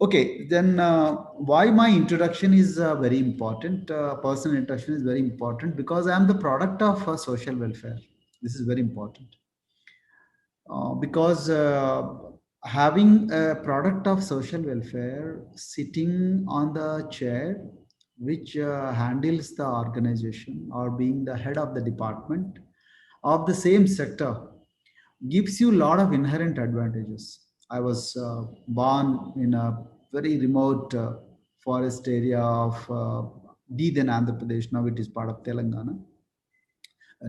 Okay, then why my introduction is very important. Personal introduction is very important because I am the product of social welfare. This is very important because having a product of social welfare sitting on the chair which handles the organization or being the head of the department of the same sector gives you a lot of inherent advantages. I was born in a very remote forest area of then Andhra Pradesh. Now it is part of Telangana.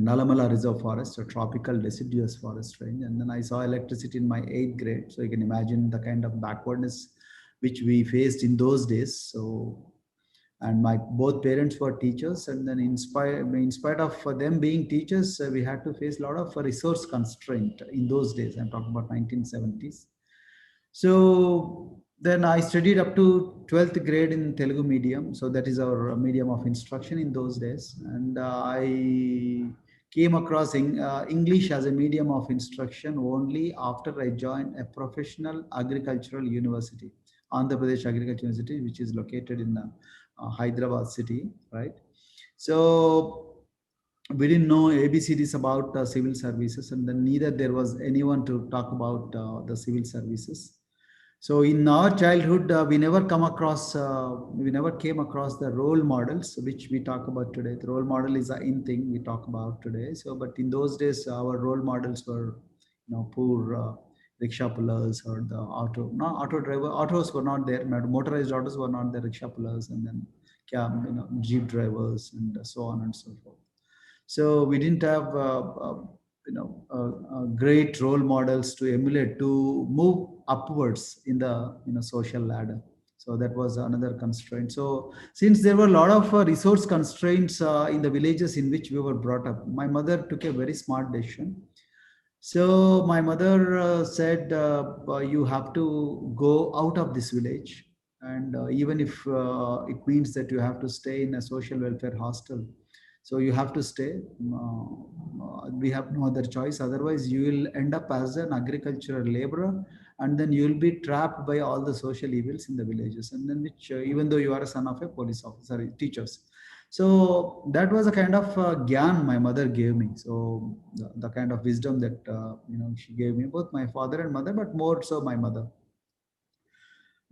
Nalamala Reserve Forest, a tropical deciduous forest range. And then I saw electricity in my eighth grade. So you can imagine the kind of backwardness which we faced in those days. So, and my both parents were teachers, and then in spite of them being teachers, we had to face a lot of resource constraint in those days. I'm talking about 1970s. So then I studied up to 12th grade in Telugu medium. So that is our medium of instruction in those days. And I came across English as a medium of instruction only after I joined a professional agricultural university, Andhra Pradesh Agricultural University, which is located in Hyderabad city, right? So we didn't know ABCDs about civil services, and then neither there was anyone to talk about the civil services. So in our childhood, we never came across the role models which we talk about today. The role model is a in thing we talk about today. So, but in those days, our role models were, poor rickshaw pullers or the auto driver. Autos were not there. Motorized autos were not there. Rickshaw pullers, and then jeep drivers and so on and so forth. So we didn't have great role models to emulate to move upwards in the social ladder. So that was another constraint. So since there were a lot of resource constraints in the villages in which we were brought up, my mother took a very smart decision. So my mother said, "You have to go out of this village, and even if it means that you have to stay in a social welfare hostel, so you have to stay. We have no other choice. Otherwise, you will end up as an agricultural laborer, and then you will be trapped by all the social evils in the villages. And then, which even though you are a son of a police officer, teachers." So that was a kind of gyan my mother gave me. So the kind of wisdom that she gave me, both my father and mother, but more so my mother.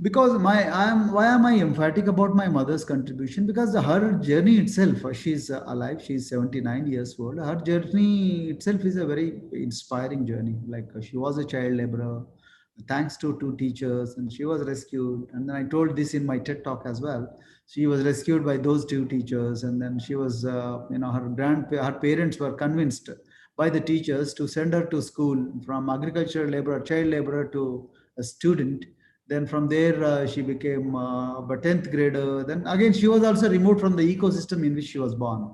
Because why am I emphatic about my mother's contribution? Because her journey itself, she's alive, she's 79 years old. Her journey itself is a very inspiring journey. Like she was a child laborer, thanks to two teachers, and she was rescued. And then I told this in my TED talk as well. She was rescued by those two teachers, and then she was, her parents were convinced by the teachers to send her to school from agricultural laborer, child laborer to a student. Then from there, she became a 10th grader. Then again, she was also removed from the ecosystem in which she was born.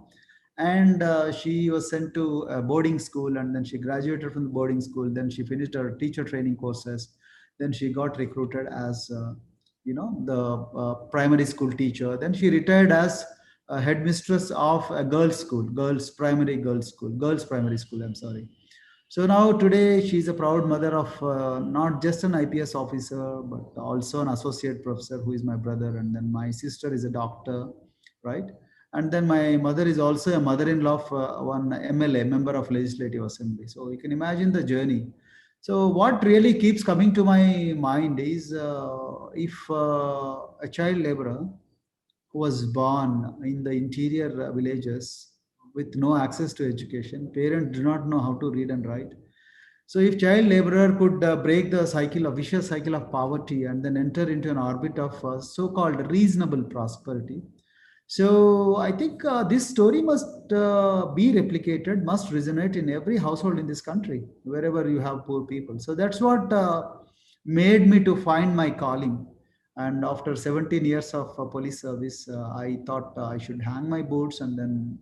And she was sent to a boarding school, and then she graduated from the boarding school. Then she finished her teacher training courses. Then she got recruited as, the primary school teacher. Then she retired as a headmistress of a girls primary school, I'm sorry. So now today she's a proud mother of not just an IPS officer, but also an associate professor who is my brother. And then my sister is a doctor, right? And then my mother is also a mother-in-law of one MLA, member of Legislative Assembly. So you can imagine the journey. So what really keeps coming to my mind is if a child laborer who was born in the interior villages with no access to education, parents do not know how to read and write. So if child laborer could break the vicious cycle of poverty and then enter into an orbit of so-called reasonable prosperity. So I think this story must be replicated, must resonate in every household in this country, wherever you have poor people. So that's what made me to find my calling. And after 17 years of police service, I thought I should hang my boots and then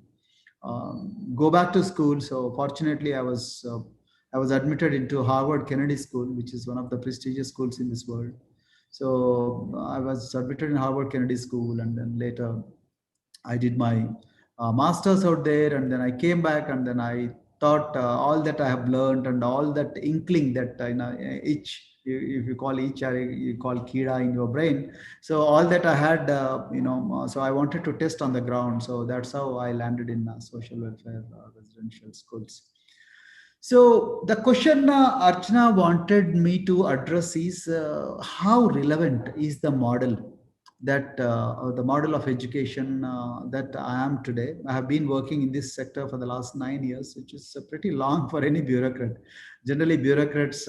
go back to school. So fortunately, I was admitted into Harvard Kennedy School, which is one of the prestigious schools in this world. So I was admitted in Harvard Kennedy School, and then later I did my masters out there, and then I came back, and then I thought all that I have learned and all that inkling that each if you call each area, you call Kida in your brain. So all that I had, so I wanted to test on the ground. So that's how I landed in social welfare residential schools. So the question Archana wanted me to address is how relevant is the model the model of education that I am today. I have been working in this sector for the last 9 years, which is pretty long for any bureaucrat. Generally, bureaucrats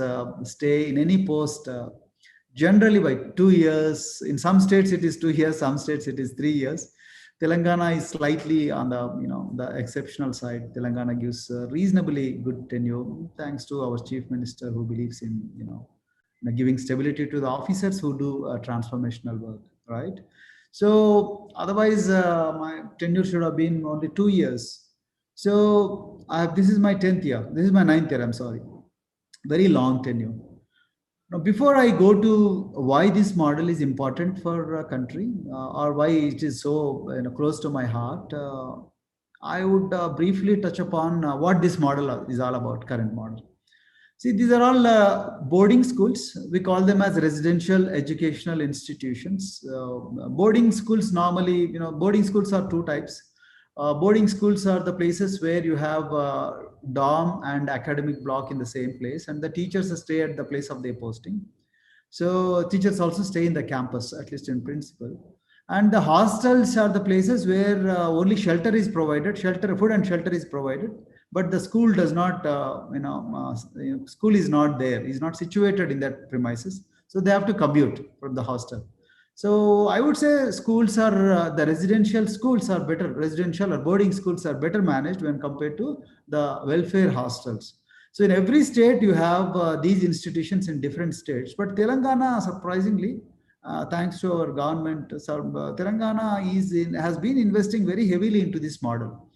stay in any post generally by 2 years. In some states, it is 2 years. Some states, it is 3 years. Telangana is slightly on the exceptional side. Telangana gives reasonably good tenure, thanks to our chief minister who believes in giving stability to the officers who do transformational work, right? So otherwise, my tenure should have been only 2 years. So this is my 10th year. This is my ninth year. I'm sorry, very long tenure. Now, before I go to why this model is important for a country or why it is so close to my heart, I would briefly touch upon what this model is all about, current model. See, these are all boarding schools. We call them as residential educational institutions. Boarding schools normally, boarding schools are two types. Boarding schools are the places where you have dorm and academic block in the same place, and the teachers stay at the place of their posting. So teachers also stay in the campus, at least in principle. And the hostels are the places where only shelter is provided, food and shelter is provided, but the school does not, school is not there, is not situated in that premises. So they have to commute from the hostel. So I would say schools are, the residential schools are better, residential or boarding schools are better managed when compared to the welfare hostels. So in every state, you have these institutions in different states. But Telangana, surprisingly, thanks to our government, Telangana has been investing very heavily into this model.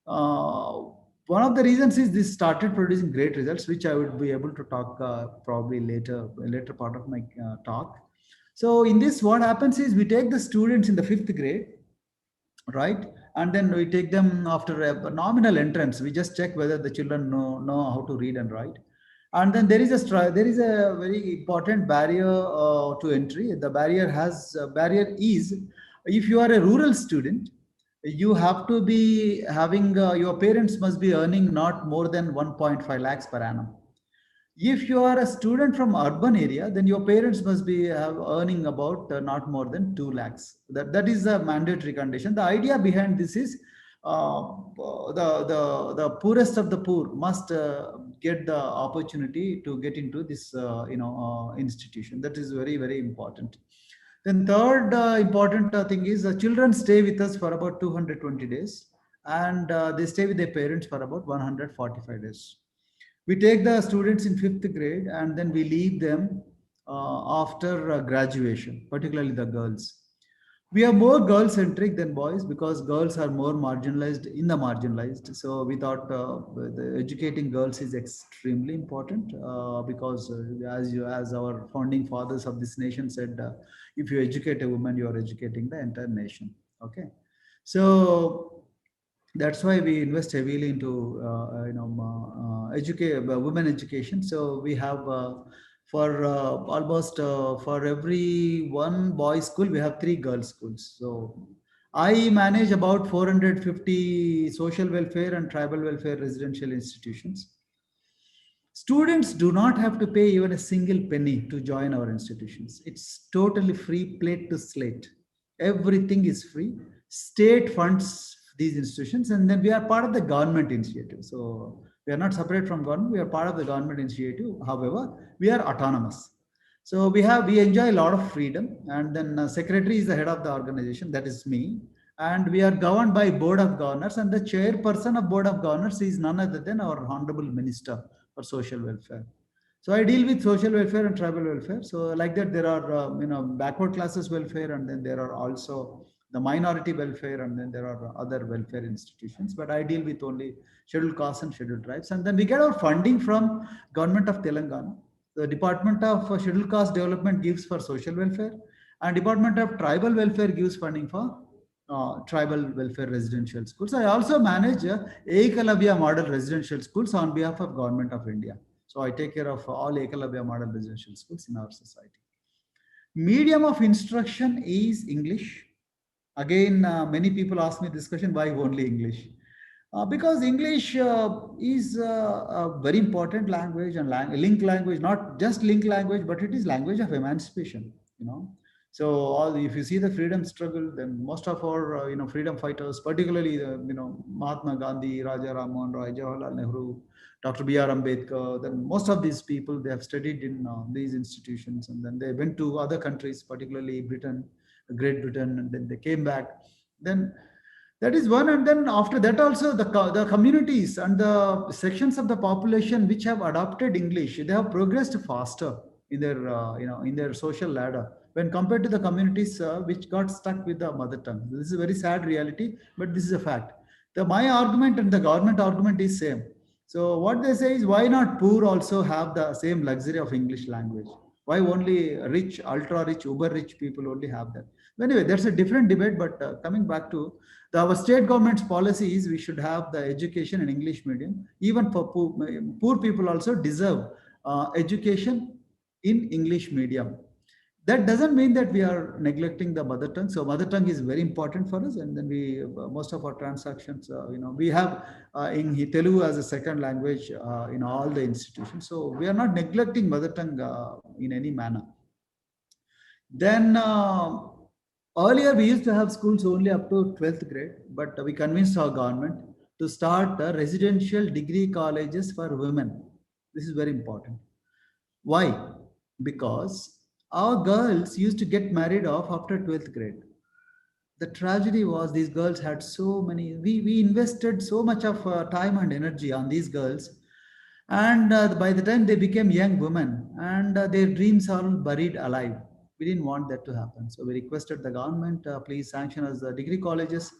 One of the reasons is this started producing great results, which I would be able to talk probably later part of my talk. So in this, what happens is we take the students in the 5th grade, right? And then we take them after a nominal entrance. We just check whether the children know how to read and write. And then there is a very important barrier to entry. The barrier is, if you are a rural student, you have to be having your parents must be earning not more than 1.5 lakhs per annum. If you are a student from urban area, then your parents must be earning about not more than 2 lakhs. That is a mandatory condition. The idea behind this is the poorest of the poor must get the opportunity to get into this institution. That is very, very important. Then third important thing is children stay with us for about 220 days, and they stay with their parents for about 145 days. We take the students in 5th grade and then we leave them after graduation, particularly the girls. We are more girl centric than boys because girls are more marginalized in the marginalized. So we thought educating girls is extremely important because as our founding fathers of this nation said, if you educate a woman, you are educating the entire nation. Okay. So that's why we invest heavily into women education. So we have for almost for every one boys school we have 3 girls schools. So I manage about 450 social welfare and tribal welfare residential institutions. Students do not have to pay even a single penny to join our institutions. It's totally free, plate to slate. Everything is free. State funds these institutions, and then we are part of the government initiative. So we are not separate from government. We are part of the government initiative. However, we are autonomous. So we enjoy a lot of freedom, and then secretary is the head of the organization. That is me, and we are governed by board of governors, and the chairperson of board of governors is none other than our honorable minister for social welfare. So I deal with social welfare and tribal welfare. So like that, there are backward classes welfare, and then there are also the minority welfare, and then there are other welfare institutions. But I deal with only scheduled castes and scheduled tribes, and then we get our funding from government of Telangana. The Department of Scheduled Caste Development gives for social welfare, and Department of Tribal Welfare gives funding for tribal welfare residential schools. I also manage Ekalavya model residential schools on behalf of Government of India. So I take care of all Ekalabya model residential schools in our society. Medium of instruction is English. Again, many people ask me this question: why only English? Because English is a very important language and link language, not just link language, but it is language of emancipation. You know, so all, if you see the freedom struggle, then most of our freedom fighters, particularly Mahatma Gandhi, Raja Ram Mohan Roy, Jawaharlal Nehru, Dr. B.R. Ambedkar, then most of these people, they have studied in these institutions, and then they went to other countries, particularly Britain, Great Britain, and then they came back. Then that is one, and then after that also the communities and the sections of the population which have adopted English, they have progressed faster in their in their social ladder when compared to the communities which got stuck with the mother tongue. This is a very sad reality, but this is a fact. My argument and the government argument is same. So what they say is, why not poor also have the same luxury of English language? Why only rich, ultra rich, uber rich people only have that? Anyway, that's a different debate. But coming back to our state government's policy is, we should have the education in English medium. Even for poor people also deserve education in English medium. That doesn't mean that we are neglecting the mother tongue. So mother tongue is very important for us, and then we most of our transactions, we have in Telugu as a second language in all the institutions. So we are not neglecting mother tongue in any manner. Then earlier we used to have schools only up to 12th grade, but we convinced our government to start residential degree colleges for women. This is very important. Why? Because our girls used to get married off after 12th grade. The tragedy was, these girls had so many, we invested so much of time and energy on these girls, and by the time they became young women, and their dreams are all buried alive. We didn't want that to happen. So we requested the government, please sanction us the degree colleges.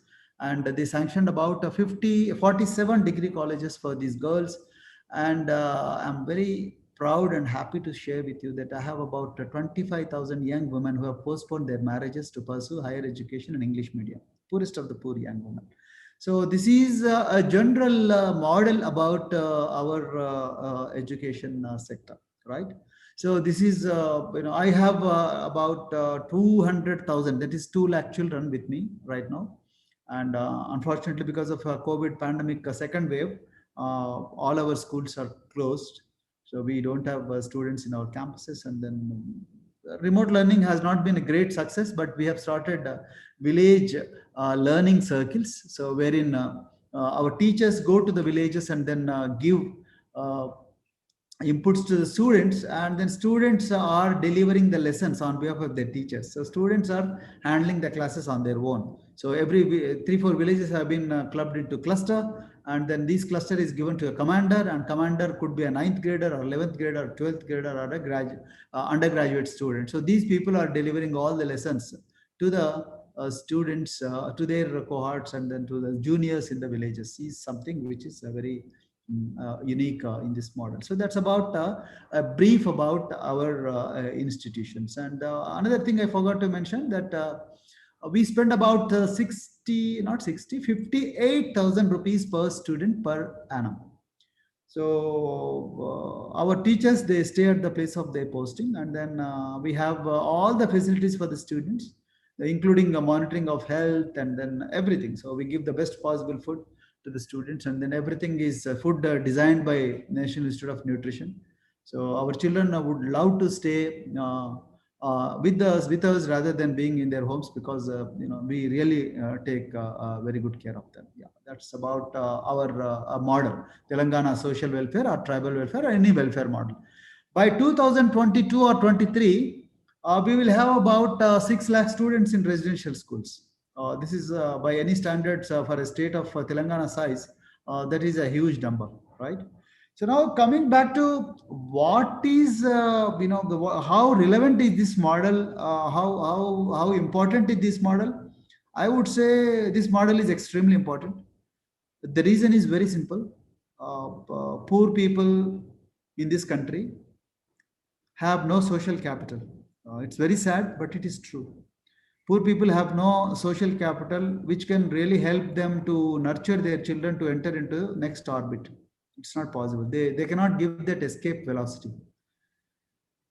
And they sanctioned about 47 degree colleges for these girls. And I'm very proud and happy to share with you that I have about 25,000 young women who have postponed their marriages to pursue higher education in English medium, poorest of the poor young women. So this is a general model about our education sector, right? So this is, I have about 200,000, that is 2 lakh children with me right now. And unfortunately, because of COVID pandemic second wave, all our schools are closed. So we don't have students in our campuses. And then remote learning has not been a great success, but we have started village learning circles. So wherein our teachers go to the villages and then give inputs to the students, and then students are delivering the lessons on behalf of their teachers. So students are handling the classes on their own. So every 3-4 villages have been clubbed into cluster, and then this cluster is given to a commander, and commander could be a 9th grader or 11th grader or 12th grader or a undergraduate student. So these people are delivering all the lessons to the students, to their cohorts, and then to the juniors in the villages. Is something which is a very unique in this model. So that's about a brief about our institutions. And another thing I forgot to mention, that we spend about 58,000 rupees per student per annum. So our teachers, they stay at the place of their posting, and then we have all the facilities for the students, including the monitoring of health and then everything. So we give the best possible food to the students, and then everything is food designed by National Institute of Nutrition. So our children would love to stay with us rather than being in their homes, because we really take very good care of them. Yeah, that's about our model, Telangana social welfare or tribal welfare or any welfare model. By 2022 or 23, we will have about 6 lakh students in residential schools. This is by any standards for a state of Telangana size, that is a huge number, right? So now coming back to what is, how relevant is this model? How important is this model? I would say this model is extremely important. The reason is very simple. Poor people in this country have no social capital. It's very sad, but it is true. Poor people have no social capital which can really help them to nurture their children to enter into next orbit. It's not possible. They cannot give that escape velocity.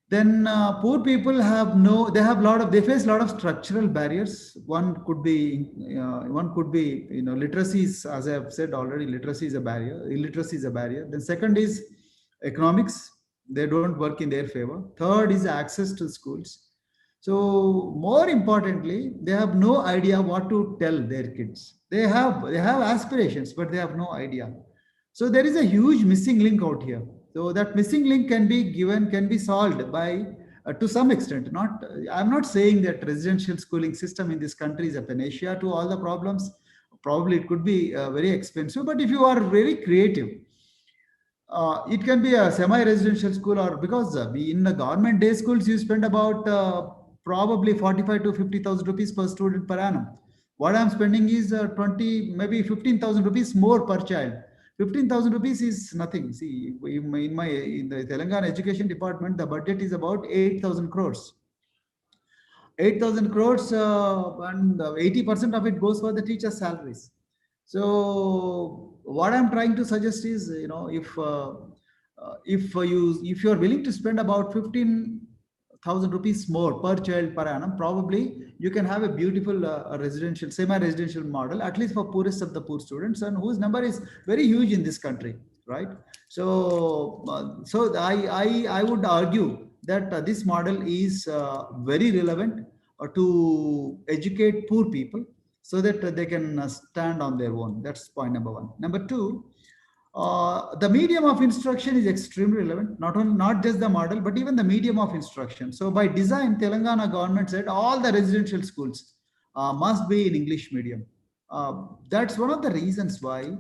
Then poor people have no, they have a lot of, they face a lot of structural barriers. One could be, literacy is, as I have said already, literacy is a barrier. Illiteracy is a barrier. Then second is economics. They don't work in their favor. Third is access to schools. So more importantly, they have no idea what to tell their kids. They have aspirations, but they have no idea. So there is a huge missing link out here. So that missing link can be solved by, to some extent. Not, I'm not saying that residential schooling system in this country is a panacea to all the problems. Probably it could be very expensive, but if you are very creative, it can be a semi-residential school, or because in the government day schools you spend about probably 45 to 50,000 rupees per student per annum. What I'm spending is 20, maybe 15,000 rupees more per child. 15,000 rupees is nothing. See, in the Telangana Education Department, the budget is about 8,000 crores. 8,000 crores, and 80% of it goes for the teachers' salaries. So what I'm trying to suggest is, if you are willing to spend about 15,000 rupees more per child per annum, probably you can have a beautiful residential, semi-residential model, at least for poorest of the poor students, and whose number is very huge in this country, right? So I would argue that this model is very relevant to educate poor people so that they can stand on their own. That's point number one. Number two, the medium of instruction is extremely relevant, not just the model, but even the medium of instruction. So by design, Telangana government said all the residential schools must be in English medium. That's one of the reasons why,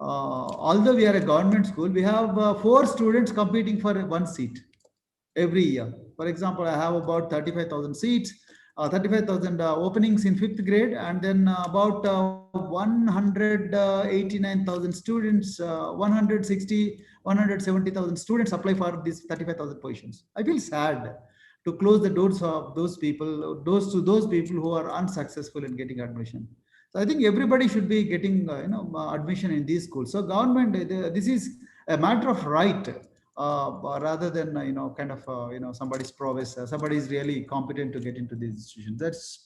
although we are a government school, we have 4 students competing for one seat every year. For example, I have about 35,000 seats, 35,000 openings in 5th grade, and then about 189,000 students, 170,000 students apply for these 35,000 positions. I feel sad to close the doors of those people, those people who are unsuccessful in getting admission. So I think everybody should be getting admission in these schools. So government, this is a matter of right, rather than somebody's prowess. Somebody is really competent to get into these institutions. That's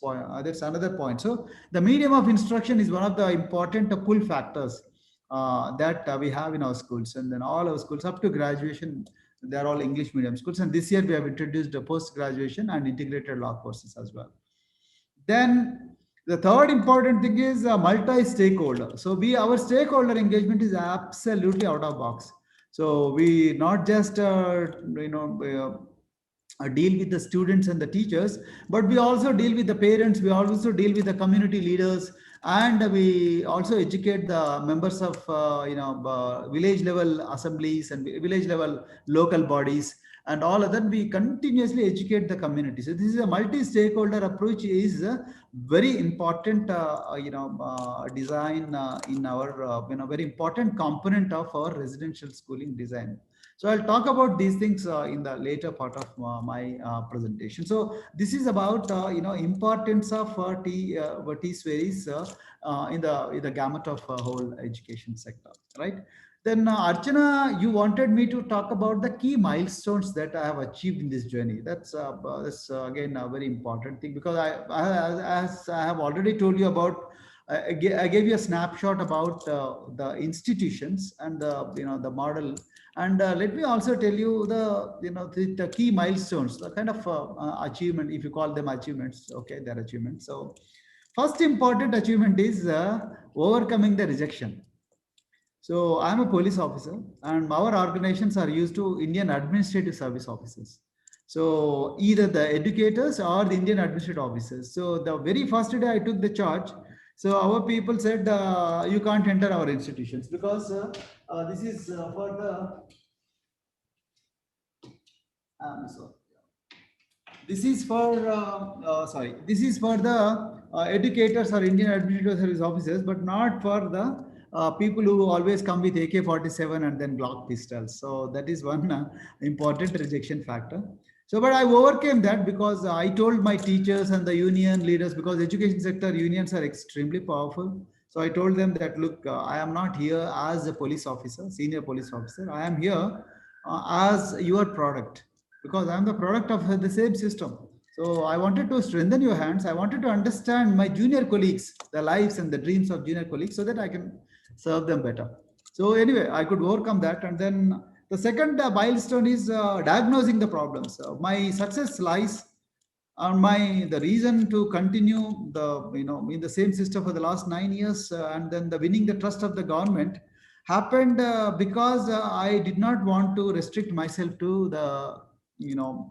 another point. So the medium of instruction is one of the important pull factors that we have in our schools, and then all our schools up to graduation, they are all English medium schools. And this year we have introduced a post graduation and integrated law courses as well. Then the third important thing is multi-stakeholder. So our stakeholder engagement is absolutely out of box. So we not just deal with the students and the teachers, but we also deal with the parents. We also deal with the community leaders, and we also educate the members of village level assemblies and village level local bodies and all of that. We continuously educate the community. So this is a multi-stakeholder approach, is a very important design in our very important component of our residential schooling design. So I'll talk about these things in the later part of my presentation. So this is about importance of T-Series in the gamut of whole education sector, right? Then Archana, you wanted me to talk about the key milestones that I have achieved in this journey. That's again a very important thing, because as I have already told you about, I gave you a snapshot about the institutions and the model. And let me also tell you the key milestones, the kind of achievement, if you call them achievements. Okay, they're achievements. So first important achievement is overcoming the rejection. So I'm a police officer, and our organizations are used to Indian Administrative Service officers. So either the educators or the Indian administrative officers. So the very first day I took the charge, so our people said, you can't enter our institutions because this is for the, sorry. This is for, this is for the educators or Indian Administrative Service officers, but not for the people who always come with AK-47 and then Glock pistols. So that is one important rejection factor. So, but I overcame that because I told my teachers and the union leaders, because education sector unions are extremely powerful. So So I told them that, look, I am not here as a police officer, senior police officer. I am here as your product, because I am the product of the same system. So I wanted to strengthen your hands. I wanted to understand my junior colleagues, the lives and the dreams of junior colleagues, so that I can serve them better. So anyway, I could overcome that. And then the second milestone is diagnosing the problems. My success lies on my the reason to continue the in the same system for the last 9 years, and then the winning the trust of the government happened because I did not want to restrict myself to the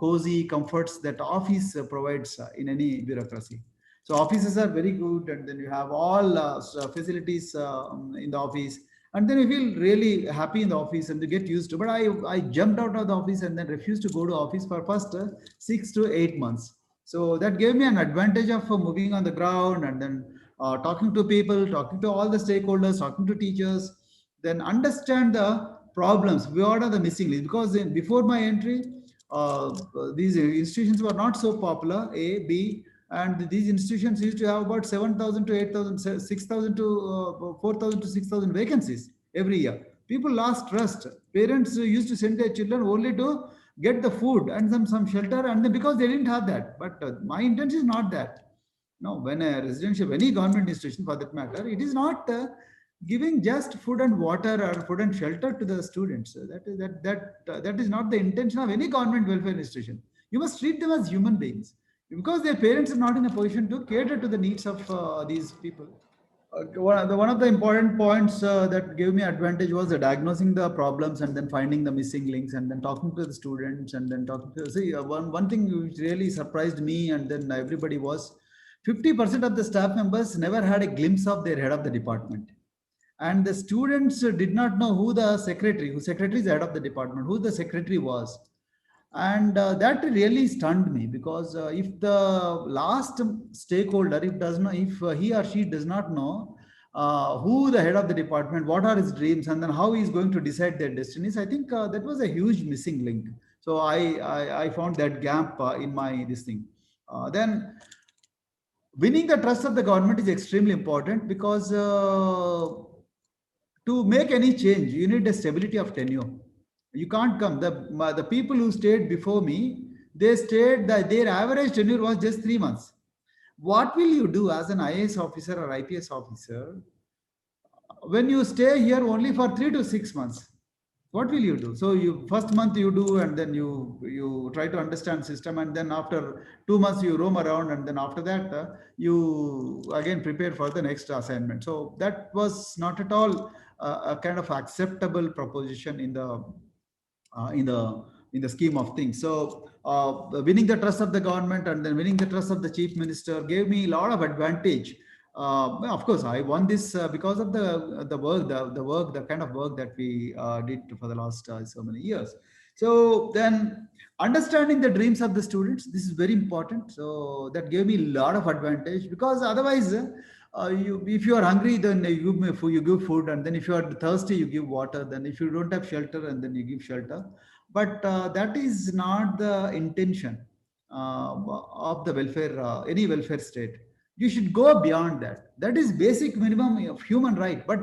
cozy comforts that office provides in any bureaucracy. So offices are very good, and then you have all facilities in the office, and then you feel really happy in the office and you get used to. But I jumped out of the office and then refused to go to office for first 6 to 8 months. So that gave me an advantage of moving on the ground, and then talking to people, talking to all the stakeholders, talking to teachers, then understand the problems. What are the missing links? Because before my entry, these institutions were not so popular, A, B, and these institutions used to have about 7,000 to 8,000, 6,000 to 4,000 to 6,000 vacancies every year. People lost trust. Parents used to send their children only to get the food and some shelter, and then because they didn't have that. But my intention is not that. No, when a residential, any government institution for that matter, it is not giving just food and water or food and shelter to the students. That is not the intention of any government welfare institution. You must treat them as human beings, because their parents are not in a position to cater to the needs of these people. One of the important points that gave me advantage was diagnosing the problems and then finding the missing links, and then talking to the students, and then talking to see one thing which really surprised me and then everybody was 50% of the staff members never had a glimpse of their head of the department, and the students did not know who secretary is the head of the department, who the secretary was. And that really stunned me, because if the last stakeholder, if he or she does not know who the head of the department, what are his dreams, and then how he is going to decide their destinies, I think that was a huge missing link. So I found that gap in my this thing. Then winning the trust of the government is extremely important, because to make any change, you need a stability of tenure. You can't come. The people who stayed before me, they stayed, their average tenure was just 3 months. What will you do as an IAS officer or IPS officer when you stay here only for 3 to 6 months? What will you do? So you first month you do, and then you try to understand system, and then after 2 months you roam around, and then after that you again prepare for the next assignment. So that was not at all a kind of acceptable proposition in the uh, in the in the scheme of things. So winning the trust of the government and then winning the trust of the chief minister gave me a lot of advantage. Well, of course, I won this because of the kind of work that we did for the last so many years. So then understanding the dreams of the students, this is very important. So that gave me a lot of advantage, because otherwise if you are hungry, then you give food, and then if you are thirsty, you give water. Then if you don't have shelter, and then you give shelter. But that is not the intention of the welfare, any welfare state. You should go beyond that. That is basic minimum of human right. But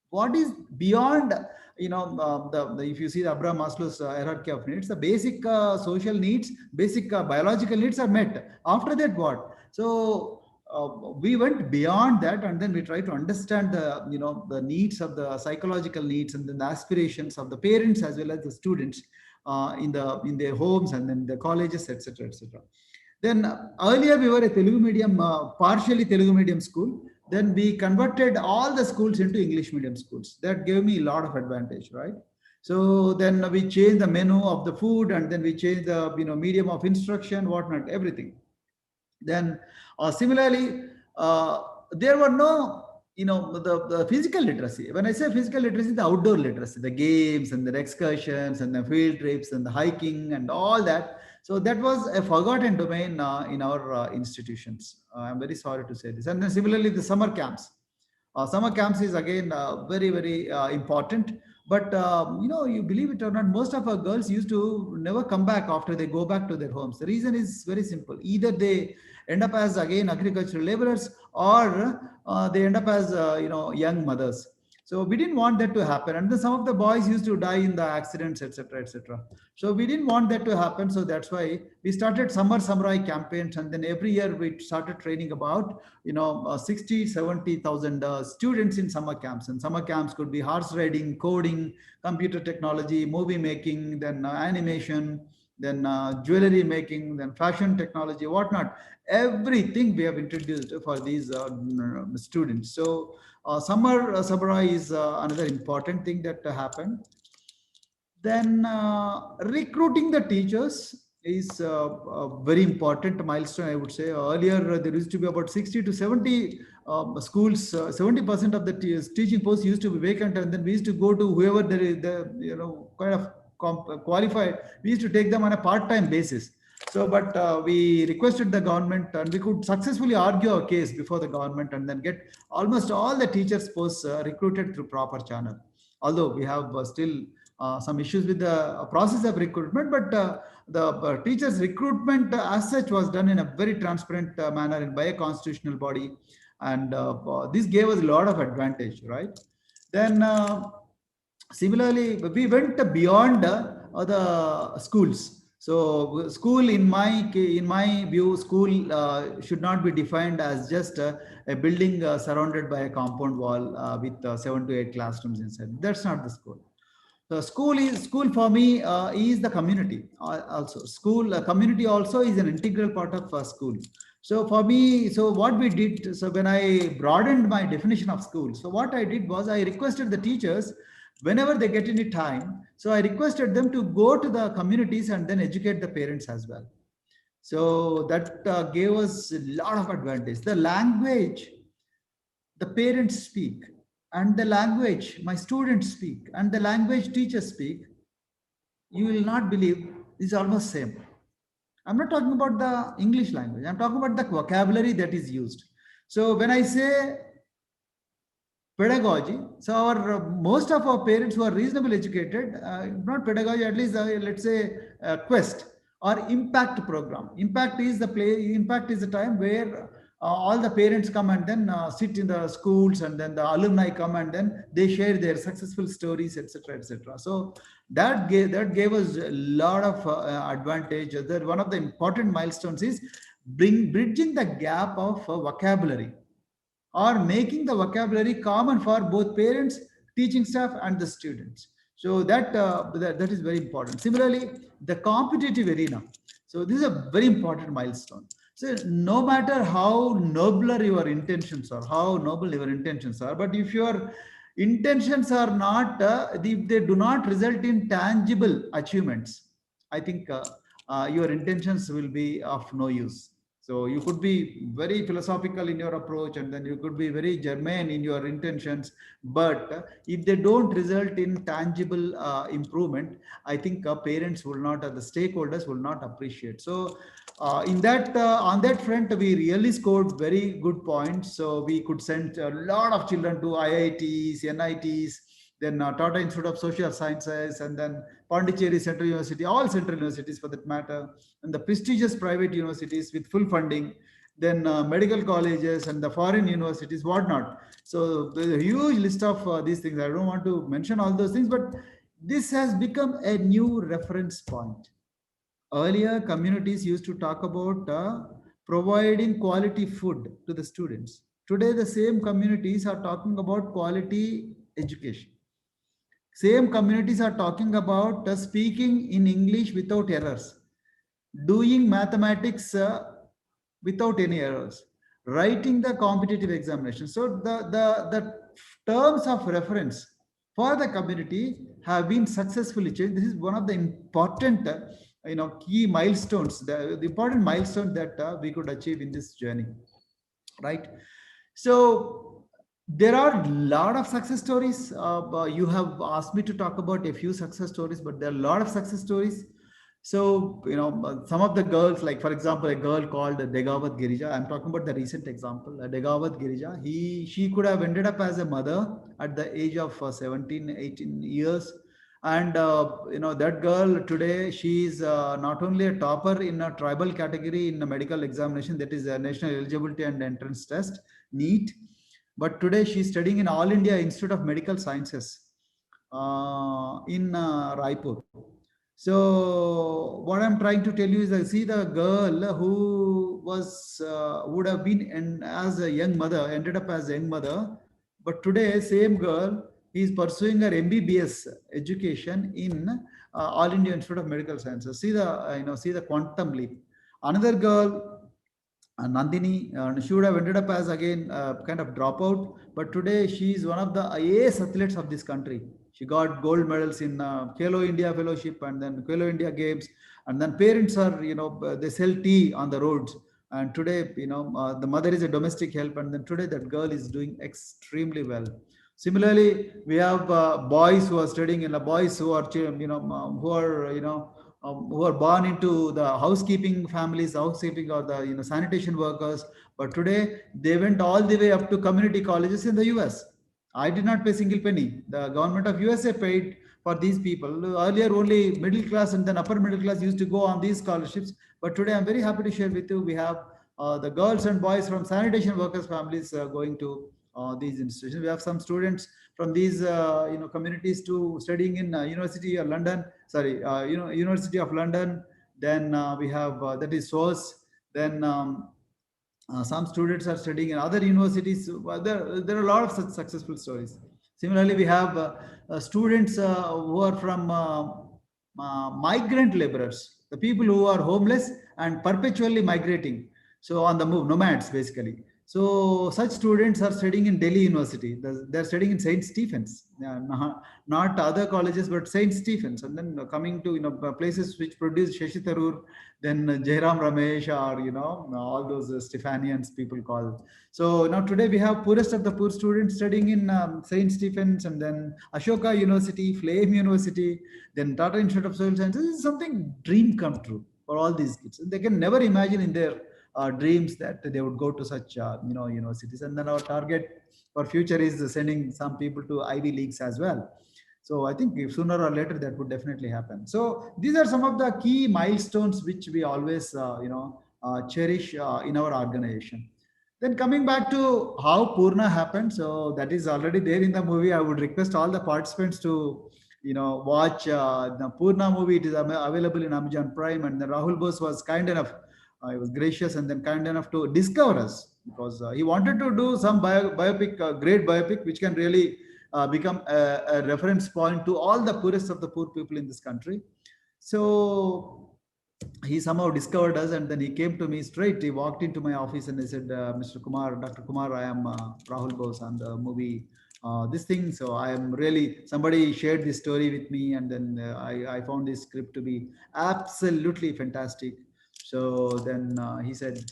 what is beyond, if you see the Abraham Maslow's hierarchy of needs, the basic social needs, basic biological needs are met. After that, what? So we went beyond that, and then we try to understand the needs of the psychological needs, and then the aspirations of the parents as well as the students in their homes and then the colleges, etc., etc. Then earlier we were a Telugu medium, partially Telugu medium school. Then we converted all the schools into English medium schools. That gave me a lot of advantage, right? So then we changed the menu of the food, and then we changed the medium of instruction, whatnot, everything. Then similarly, there were no the physical literacy. When I say physical literacy, the outdoor literacy, the games and the excursions and the field trips and the hiking and all that. So that was a forgotten domain in our institutions. I'm very sorry to say this. And then similarly, the summer camps. Summer camps is again very, very important. But you believe it or not, most of our girls used to never come back after they go back to their homes. The reason is very simple: either they end up as again agricultural laborers, or they end up as young mothers. So we didn't want that to happen, and then some of the boys used to die in the accidents, etc., etc. So we didn't want that to happen. So that's why we started summer samurai campaigns, and then every year we started training about 60 70,000 students in summer camps. And summer camps could be horse riding, coding, computer technology, movie making, then animation, then jewelry making, then fashion technology, whatnot. Everything we have introduced for these students. So summer samurai is another important thing that happened. Then recruiting the teachers is a very important milestone, I would say. Earlier, there used to be about 60 to 70 schools, 70% of the teaching posts used to be vacant, and then we used to go to whoever there is, the kind of qualified. We used to take them on a part-time basis. So, but we requested the government, and we could successfully argue our case before the government, and then get almost all the teachers posts recruited through proper channel. Although we have still some issues with the process of recruitment, but the teachers recruitment as such was done in a very transparent manner and by a constitutional body, and this gave us a lot of advantage, right? Then similarly, we went beyond the schools. So school, in my view, school should not be defined as just a building surrounded by a compound wall with 7 to 8 classrooms inside. That's not the school. The school for me is the community. Also, school community also is an integral part of school. So for me, so what we did, so when I broadened my definition of school, so what I did was I requested the teachers, whenever they get any time, so I requested them to go to the communities and then educate the parents as well. So that gave us a lot of advantage. The language the parents speak, and the language my students speak, and the language teachers speak, you will not believe, is almost same. I'm not talking about the English language, I'm talking about the vocabulary that is used. So when I say pedagogy, so our most of our parents who are reasonably educated, not pedagogy, at least let's say quest or impact program. Impact is the time where all the parents come and then sit in the schools, and then the alumni come and then they share their successful stories, etc., etc. So that gave us a lot of advantage. That one of the important milestones is bridging the gap of vocabulary, or making the vocabulary common for both parents, teaching staff, and the students. So that is very important. Similarly, the competitive arena. So this is a very important milestone. So no matter how nobler your intentions are, but if your intentions are not, if they do not result in tangible achievements, I think your intentions will be of no use. So you could be very philosophical in your approach, and then you could be very germane in your intentions. But if they don't result in tangible improvement, I think parents will not, the stakeholders will not appreciate. So in that on that front, we really scored very good points. So we could send a lot of children to IITs, NITs, then Tata Institute of Social Sciences, and then Pondicherry Central University, all central universities for that matter, and the prestigious private universities with full funding, then medical colleges and the foreign universities, whatnot. So there's a huge list of these things. I don't want to mention all those things, but this has become a new reference point. Earlier, communities used to talk about providing quality food to the students. Today, the same communities are talking about quality education. Same communities are talking about speaking in English without errors, doing mathematics without any errors, writing the competitive examination. So the terms of reference for the community have been successfully changed. This is one of the important key milestones, the important milestone that we could achieve in this journey, right? So there are a lot of success stories. You have asked me to talk about a few success stories, but there are a lot of success stories. So, some of the girls, like for example, a girl called Degavat Girija. I'm talking about the recent example. Degavat Girija. She could have ended up as a mother at the age of 17, 18 years. And that girl today, she's not only a topper in a tribal category in a medical examination, that is a National Eligibility and Entrance Test, NEET. But today she's studying in All India Institute of Medical Sciences in Raipur. So what I'm trying to tell you is that see the girl who was would have been as a young mother, ended up as a young mother, but today same girl is pursuing her MBBS education in All India Institute of Medical Sciences. See the see the quantum leap. Another girl, Nandini, she would have ended up as again kind of dropout, but today she is one of the IAS athletes of this country. She got gold medals in Khelo India Fellowship and then Khelo India Games, and then parents are they sell tea on the roads. And today, the mother is a domestic help, and then today that girl is doing extremely well. Similarly, we have boys who are studying in boys who are who are born into the housekeeping families, housekeeping or the sanitation workers. But today they went all the way up to community colleges in the US. I did not pay single penny. The government of USA paid for these people. Earlier, only middle class and then upper middle class used to go on these scholarships. But today, I'm very happy to share with you. We have the girls and boys from sanitation workers' families going to these institutions. We have some students from these communities to studying in University of London. Sorry, University of London. Then we have that is SOAS. Then some students are studying in other universities. There are a lot of such successful stories. Similarly, we have students who are from migrant laborers, the people who are homeless and perpetually migrating. So on the move, nomads basically. So such students are studying in Delhi University. They're studying in Saint Stephen's, not other colleges, but Saint Stephen's. And then coming to places which produce Shashi Tharoor, then Jairam Ramesh, or all those Stephanians people call. So now today we have poorest of the poor students studying in Saint Stephen's, and then Ashoka University, Flame University, then Tata Institute of Social Sciences. This is something dream come true for all these kids. They can never imagine in their dreams that they would go to such universities. And then our target for future is sending some people to Ivy Leagues as well. So I think if sooner or later that would definitely happen. So these are some of the key milestones which we always cherish in our organization. Then coming back to how Purna happened, so that is already there in the movie. I would request all the participants to watch the Purna movie. It is available in Amazon Prime, and then Rahul Bose was kind enough, he was gracious and then kind enough to discover us, because he wanted to do some biopic, great biopic, which can really become a reference point to all the poorest of the poor people in this country. So he somehow discovered us, and then he came to me straight. He walked into my office and he said, Mr. Kumar, Dr. Kumar, I am Rahul Bose on the movie this thing. So I am really, somebody shared this story with me, and then I found this script to be absolutely fantastic. So then he said,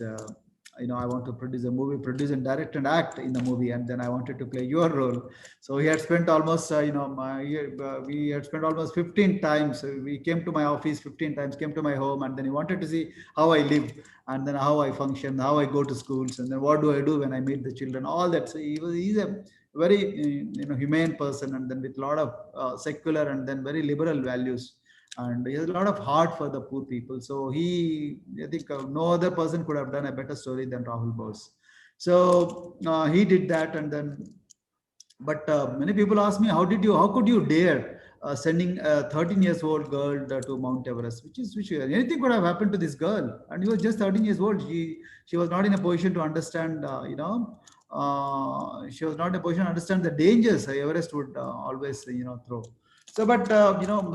I want to produce a movie, produce and direct and act in the movie, and then I wanted to play your role. So he had spent almost, we had spent almost 15 times. So we came to my office 15 times, came to my home, and then he wanted to see how I live, and then how I function, how I go to schools, and then what do I do when I meet the children, all that. So he's a very humane person, and then with a lot of secular and then very liberal values, and he has a lot of heart for the poor people. So I think no other person could have done a better story than Rahul Bose. So he did that, and then, but many people ask me, how could you dare sending a 13 years old girl to Mount Everest, which anything could have happened to this girl, and he was just 13 years old. She was not in a position to understand, she was not in a position to understand the dangers Everest would always, throw. So, but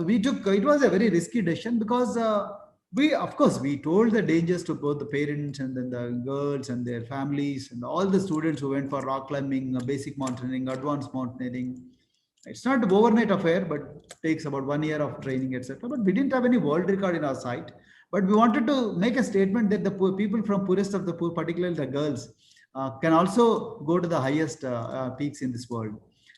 we took, it was a very risky decision, because of course, we told the dangers to both the parents and then the girls and their families and all the students who went for rock climbing, basic mountaineering, advanced mountaineering. It's not an overnight affair, but takes about 1 year of training, etc. But we didn't have any world record in our sight. But we wanted to make a statement that the poor people from poorest of the poor, particularly the girls, can also go to the highest peaks in this world.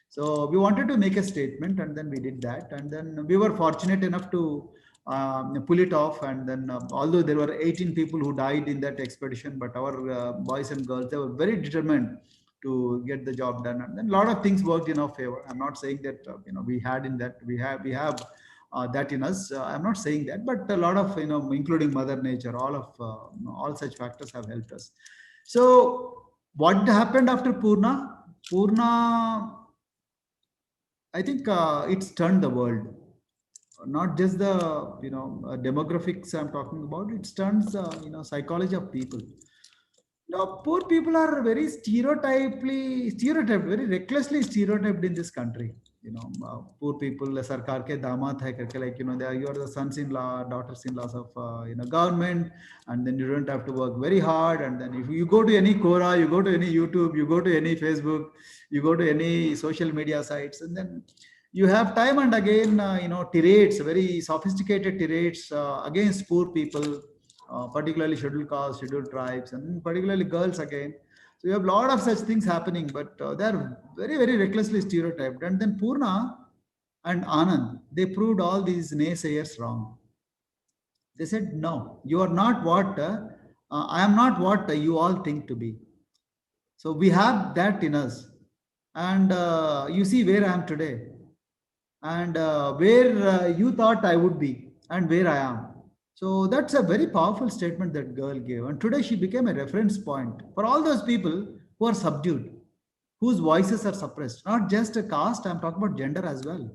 So we wanted to make a statement, and then we did that. And then we were fortunate enough to pull it off. And then, although there were 18 people who died in that expedition, but our boys and girls, they were very determined to get the job done. And then a lot of things worked in our favor. I'm not saying that we had in that we have that in us. I'm not saying that, but a lot of including Mother Nature, all such factors have helped us. So what happened after Purna? Purna, I think it's turned the world. Not just the demographics I'm talking about. It turns psychology of people. Now, poor people are very stereotyped, very recklessly stereotyped in this country. Poor people, sarkar ke damat hai karke, like you are the sons-in-law, daughters-in-laws of government, and then you don't have to work very hard. And then if you go to any Quora, you go to any YouTube, you go to any Facebook, you go to any social media sites, and then you have time and again tirades, very sophisticated tirades against poor people, particularly scheduled castes, scheduled tribes, and particularly girls again. So you have a lot of such things happening, but they are very, very recklessly stereotyped. And then Purna and Anand, they proved all these naysayers wrong. They said, no, you are not what, I am not what you all think to be. So we have that in us. And you see where I am today, and where you thought I would be, and where I am. So that's a very powerful statement that girl gave. And today she became a reference point for all those people who are subdued, whose voices are suppressed. Not just a caste, I'm talking about gender as well.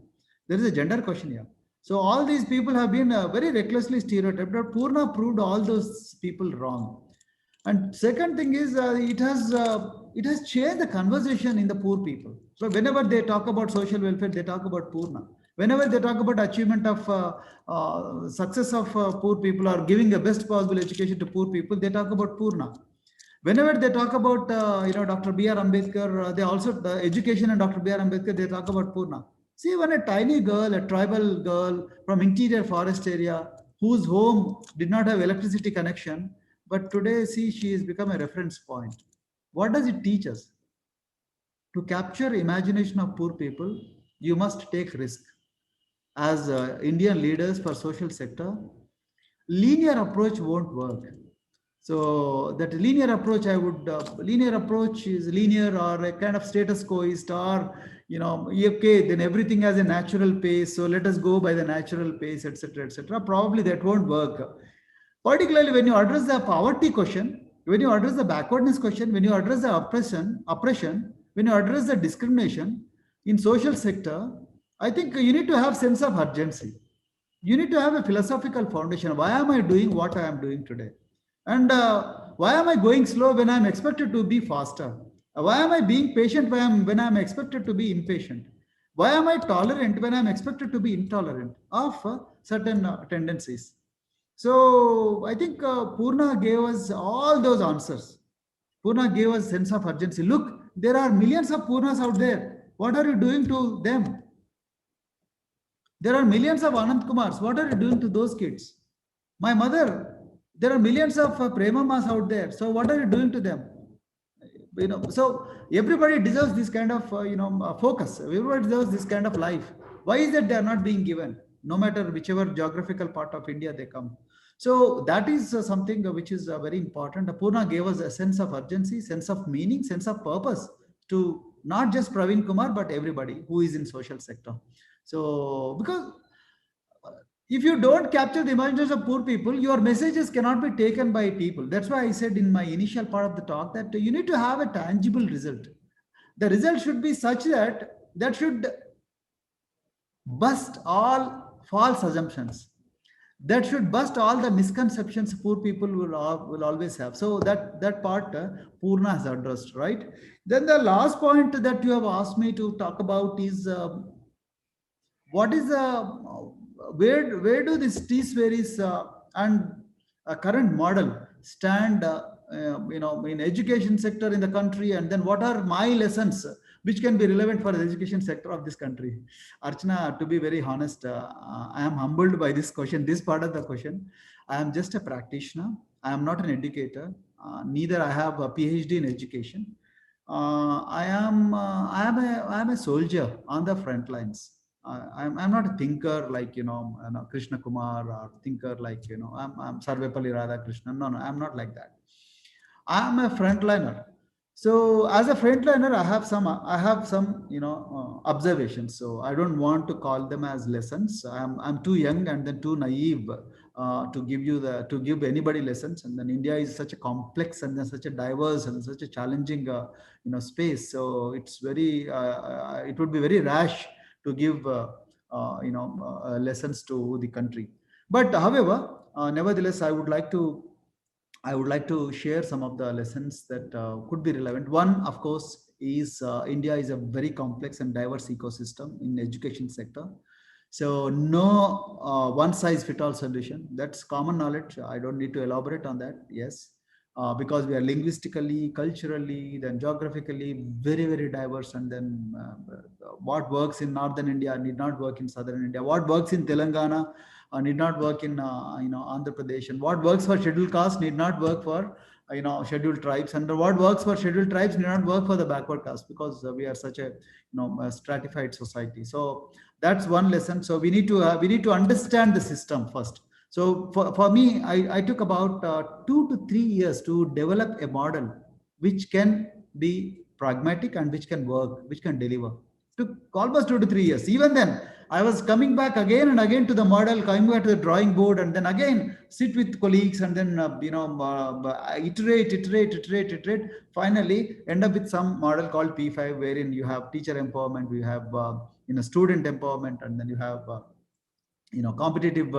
There is a gender question here. So all these people have been very recklessly stereotyped, but Purna proved all those people wrong. And second thing is it has changed the conversation in the poor people. So whenever they talk about social welfare, they talk about Purna. Whenever they talk about achievement of success of poor people or giving the best possible education to poor people, they talk about Purna. Whenever they talk about Dr. B.R. Ambedkar, they also the education and Dr. B.R. Ambedkar, they talk about Purna. See, when a tiny girl, a tribal girl from interior forest area, whose home did not have electricity connection, but today, see, she has become a reference point. What does it teach us? To capture imagination of poor people, you must take risk. As Indian leaders for social sector, linear approach won't work. So that linear approach, linear approach is linear or a kind of status quoist, or okay, then everything has a natural pace. So let us go by the natural pace, etc., etc. Probably that won't work. Particularly when you address the poverty question, when you address the backwardness question, when you address the oppression, when you address the discrimination in social sector, I think you need to have sense of urgency. You need to have a philosophical foundation. Why am I doing what I am doing today? And why am I going slow when I'm expected to be faster? Why am I being patient when I'm expected to be impatient? Why am I tolerant when I'm expected to be intolerant of certain tendencies? So I think Purna gave us all those answers. Purna gave us sense of urgency. Look, there are millions of Purnas out there. What are you doing to them? There are millions of Anand Kumars. What are you doing to those kids? My mother, there are millions of Premamas out there. So what are you doing to them? So everybody deserves this kind of focus. Everybody deserves this kind of life. Why is it they are not being given, no matter whichever geographical part of India they come? So that is something which is very important. Purna gave us a sense of urgency, sense of meaning, sense of purpose to not just Praveen Kumar, but everybody who is in social sector. So because if you don't capture the imaginations of poor people, your messages cannot be taken by people. That's why I said in my initial part of the talk that you need to have a tangible result. The result should be such that should bust all false assumptions. That should bust all the misconceptions poor people will always have. So that part Purna has addressed, right? Then the last point that you have asked me to talk about is what is where do these T-Sverris and current model stand in education sector in the country, and then what are my lessons which can be relevant for the education sector of this country? Archana, to be very honest, I am humbled by this question, this part of the question. I am just a practitioner. I am not an educator. Neither I have a PhD in education. I am a soldier on the front lines. I'm not a thinker like, Krishna Kumar, or thinker like, I'm Sarvepalli Radhakrishnan. No, I'm not like that. I'm a frontliner. So as a frontliner, I have some observations. So I don't want to call them as lessons. I'm too young and then too naive to give anybody lessons. And then India is such a complex and then such a diverse and such a challenging space. So it would be very rash to give lessons to the country. But however, nevertheless, I would like to share some of the lessons that could be relevant. One, of course, is India is a very complex and diverse ecosystem in education sector. So no one size fit all solution. That's common knowledge. I don't need to elaborate on that. Yes, because we are linguistically, culturally, then geographically very, very diverse. And then what works in northern India need not work in southern India. What works in Telangana need not work in Andhra Pradesh, and what works for scheduled caste need not work for scheduled tribes, and what works for scheduled tribes need not work for the backward caste, because we are such a stratified society. So that's one lesson. So we need to understand the system first. So for me, I took about 2 to 3 years to develop a model which can be pragmatic and which can work, which can deliver. Took almost 2 to 3 years. Even then, I was coming back again and again to the model, coming back to the drawing board, and then again sit with colleagues, and then iterate. Finally, end up with some model called P5, wherein you have teacher empowerment, you have student empowerment, and then you have competitive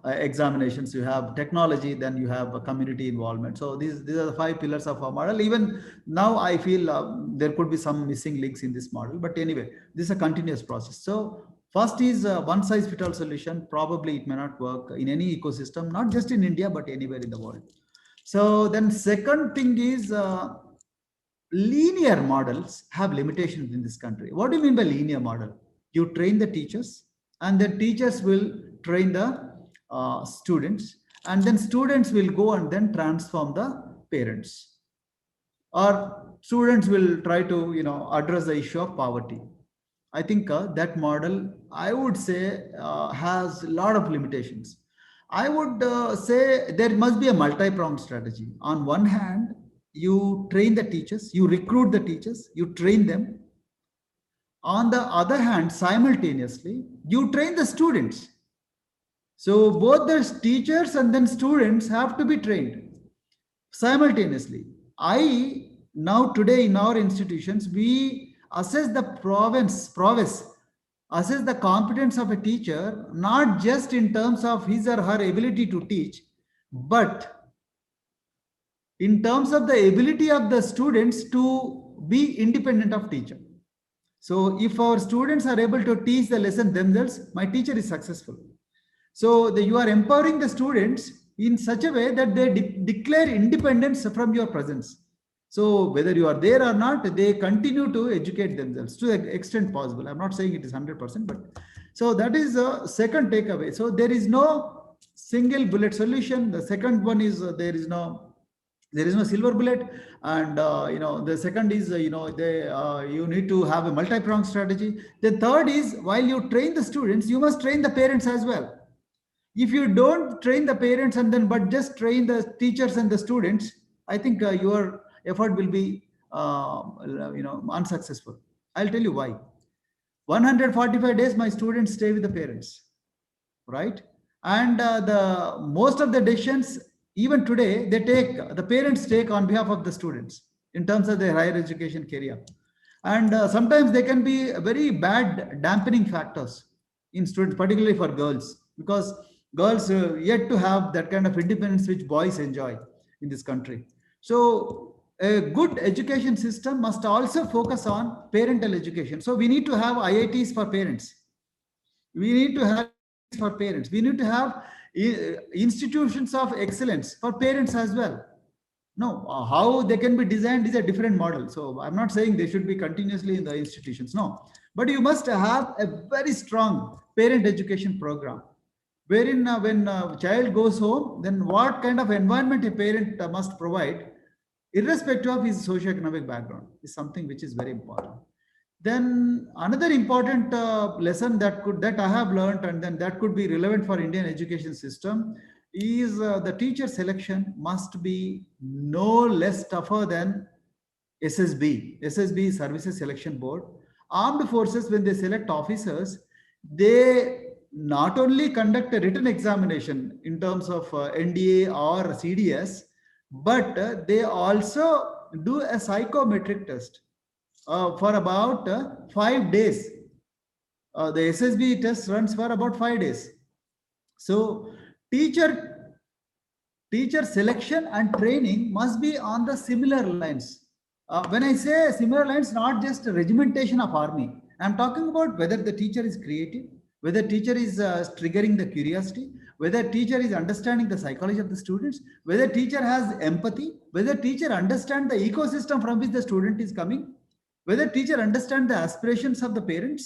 examinations, you have technology, then you have community involvement. So these are the 5 pillars of our model. Even now I feel there could be some missing links in this model, but anyway, this is a continuous process. So first is one size fit all solution. Probably it may not work in any ecosystem, not just in India but anywhere in the world. So then second thing is linear models have limitations in this country. What do you mean by linear model? You train the teachers, and then teachers will train the students, and then students will go and then transform the parents, or students will try to address the issue of poverty. I think that model, I would say, has a lot of limitations. I would say there must be a multi-pronged strategy. On one hand, you train the teachers, you recruit the teachers, you train them. On the other hand, simultaneously, you train the students. So both the teachers and then students have to be trained simultaneously. Now today in our institutions, we assess the prowess, assess the competence of a teacher, not just in terms of his or her ability to teach, but in terms of the ability of the students to be independent of teacher. So if our students are able to teach the lesson themselves, my teacher is successful. So you are empowering the students in such a way that they declare independence from your presence. So whether you are there or not, they continue to educate themselves to the extent possible. I'm not saying it is 100%, but so that is a second takeaway. So there is no single bullet solution. The second one is there is no silver bullet, and the second is you need to have a multi-pronged strategy. The third is, while you train the students, you must train the parents as well. If you don't train the parents and then but just train the teachers and the students, I think your effort will be unsuccessful. I'll tell you why. 145 days my students stay with the parents, right? And the most of the decisions, even today, the parents take on behalf of the students in terms of their higher education career. And sometimes they can be very bad dampening factors in students, particularly for girls, because girls yet to have that kind of independence which boys enjoy in this country. So a good education system must also focus on parental education. So we need to have IITs for parents. We need to have for parents. We need to have institutions of excellence for parents as well. No, how they can be designed is a different model. So I'm not saying they should be continuously in the institutions. No, but you must have a very strong parent education program, wherein when a child goes home, then what kind of environment a parent must provide, irrespective of his socioeconomic background, is something which is very important. Then another important lesson that I have learned, and then that could be relevant for Indian education system, is the teacher selection must be no less tougher than SSB. SSB is Services Selection Board. Armed forces, when they select officers, they not only conduct a written examination in terms of NDA or CDS, but they also do a psychometric test for about 5 days. The SSB test runs for about 5 days. So, teacher teacher selection and training must be on the similar lines. When I say similar lines, not just regimentation of army. I'm talking about whether the teacher is creative, whether teacher is triggering the curiosity, whether teacher is understanding the psychology of the students, whether teacher has empathy, whether teacher understands the ecosystem from which the student is coming, whether teacher understands the aspirations of the parents,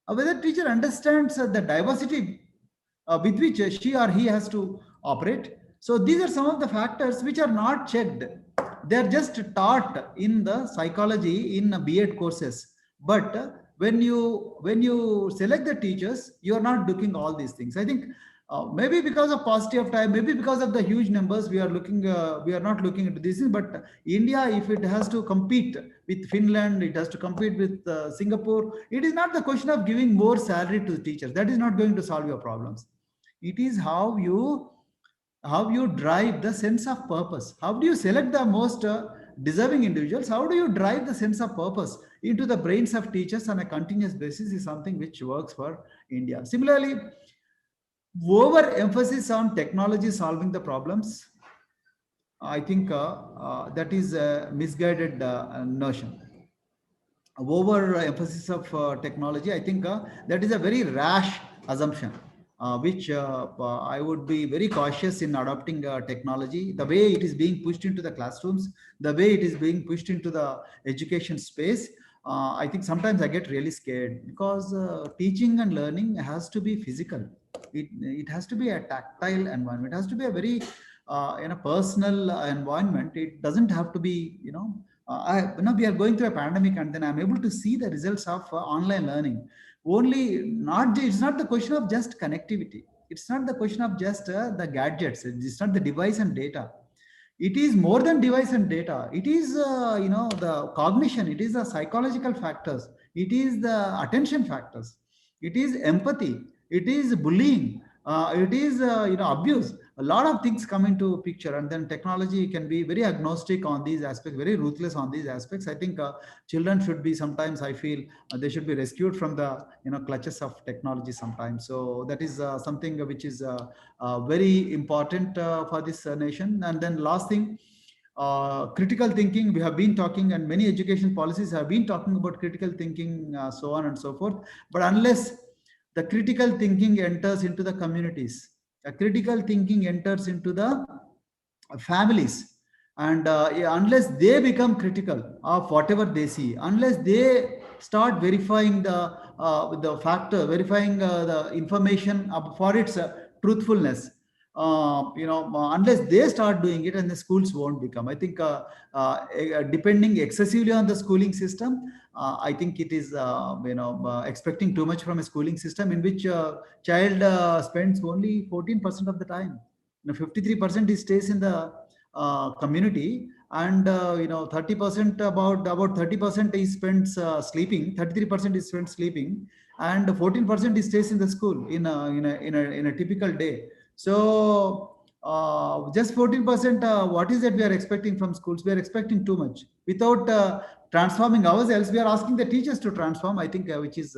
whether teacher understands the diversity with which she or he has to operate. So these are some of the factors which are not checked. They are just taught in the psychology in B.Ed courses. But when you select the teachers, you are not looking all these things. I think maybe because of paucity of time, maybe because of the huge numbers, we are not looking into these things. But India, if it has to compete with Finland, it has to compete with Singapore. It is not the question of giving more salary to the teachers. That is not going to solve your problems. It is how you drive the sense of purpose. How do you select the most deserving individuals? How do you drive the sense of purpose into the brains of teachers on a continuous basis is something which works for India. Similarly, over emphasis on technology solving the problems, I think that is a misguided notion. Over emphasis of technology, I think that is a very rash assumption, which I would be very cautious in adopting technology. The way it is being pushed into the classrooms, the way it is being pushed into the education space, I think sometimes I get really scared because teaching and learning has to be physical. It has to be a tactile environment. It has to be a very in a personal environment. It doesn't have to be, we are going through a pandemic, and then I'm able to see the results of online learning. Only not it's not the question of just connectivity. It's not the question of just the gadgets. It's not the device and data. It is more than device and data. It is the cognition. It is the psychological factors. It is the attention factors. It is empathy. It is bullying. It is abuse. A lot of things come into picture, and then technology can be very agnostic on these aspects, very ruthless on these aspects. I think children should be, sometimes I feel they should be rescued from the clutches of technology sometimes. So that is something which is very important for this nation. And then last thing, critical thinking, we have been talking, and many education policies have been talking about critical thinking, so on and so forth. But unless the critical thinking enters into the communities, the critical thinking enters into the families, and yeah, unless they become critical of whatever they see, unless they start verifying the factor, verifying the information for its truthfulness, unless they start doing it, and the schools won't become, I think, depending excessively on the schooling system, I think it is expecting too much from a schooling system in which child spends only 14% of the time. 53% he stays in the community, and 30%, about 30% he spends sleeping, 33% is spent sleeping, and 14% he stays in the school in a typical day. So just 14%, what is that we are expecting from schools? We are expecting too much without transforming ourselves. We are asking the teachers to transform, I think, which is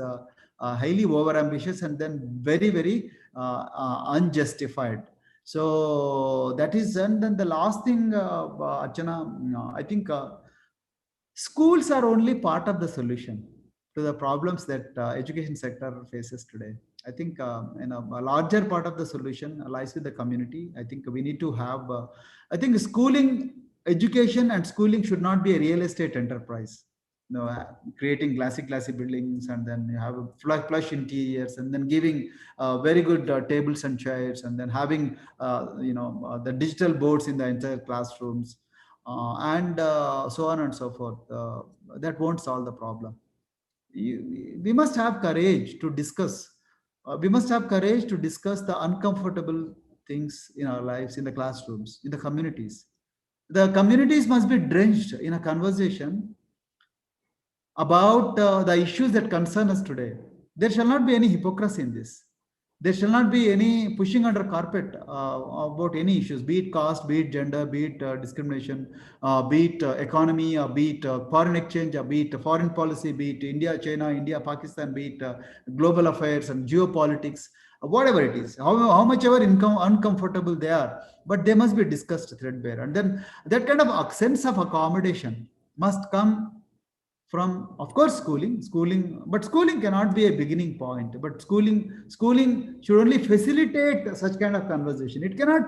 highly over ambitious, and then very, very unjustified. So that is, and then the last thing, Archana, I think schools are only part of the solution to the problems that education sector faces today. I think a larger part of the solution lies with the community. I think we need to have. I think schooling, education, and schooling should not be a real estate enterprise. Creating glassy buildings, and then you have plush interiors, and then giving very good tables and chairs, and then having the digital boards in the entire classrooms, and so on and so forth. That won't solve the problem. we must have courage to discuss. We must have courage to discuss the uncomfortable things in our lives, in the classrooms, in the communities. The communities must be drenched in a conversation about the issues that concern us today. There shall not be any hypocrisy in this. There shall not be any pushing under carpet about any issues, be it caste, be it gender, be it discrimination, be it economy, be it foreign exchange, be it foreign policy, be it India, China, India, Pakistan, be it global affairs and geopolitics, whatever it is, how much ever income uncomfortable they are, but they must be discussed threadbare. And then that kind of a sense of accommodation must come from, of course, schooling, but schooling cannot be a beginning point. But schooling should only facilitate such kind of conversation. It cannot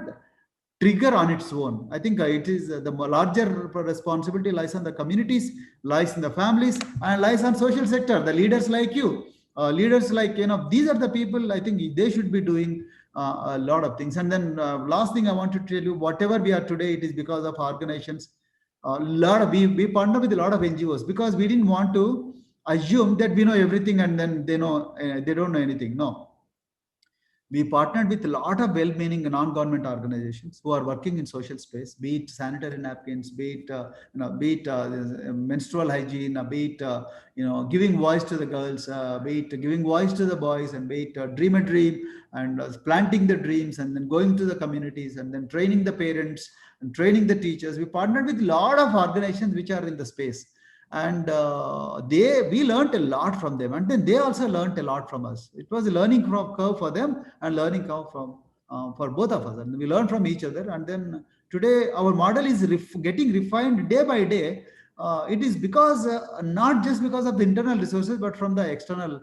trigger on its own. I think it is the larger responsibility lies on the communities, lies in the families, and lies on social sector, the leaders like you, leaders like, these are the people. I think they should be doing a lot of things. And then last thing I want to tell you, whatever we are today, it is because of organizations. A lot of we partner with a lot of NGOs because we didn't want to assume that we know everything and then they don't know anything. No, we partnered with a lot of well-meaning non-government organizations who are working in social space, be it sanitary napkins, be it menstrual hygiene, be it giving voice to the girls, be it giving voice to the boys, and be it dream a dream and planting the dreams, and then going to the communities and then training the parents and training the teachers. We partnered with a lot of organizations which are in the space, and we learned a lot from them, and then they also learned a lot from us. It was a learning curve for them and learning curve from for both of us, and we learned from each other. And then today our model is getting refined day by day. It is because not just because of the internal resources, but from the external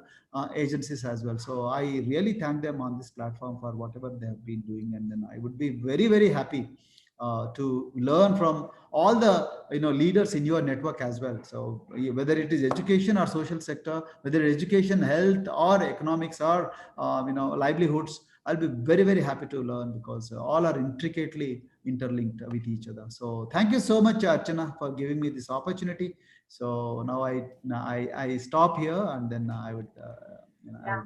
agencies as well. So I really thank them on this platform for whatever they have been doing, and then I would be very, very happy to learn from all the leaders in your network as well. So whether it is education or social sector, whether education, health, or economics, or livelihoods, I'll be very, very happy to learn, because all are intricately interlinked with each other. So thank you so much, Archana, for giving me this opportunity. So now I stop here, and then I would Yeah.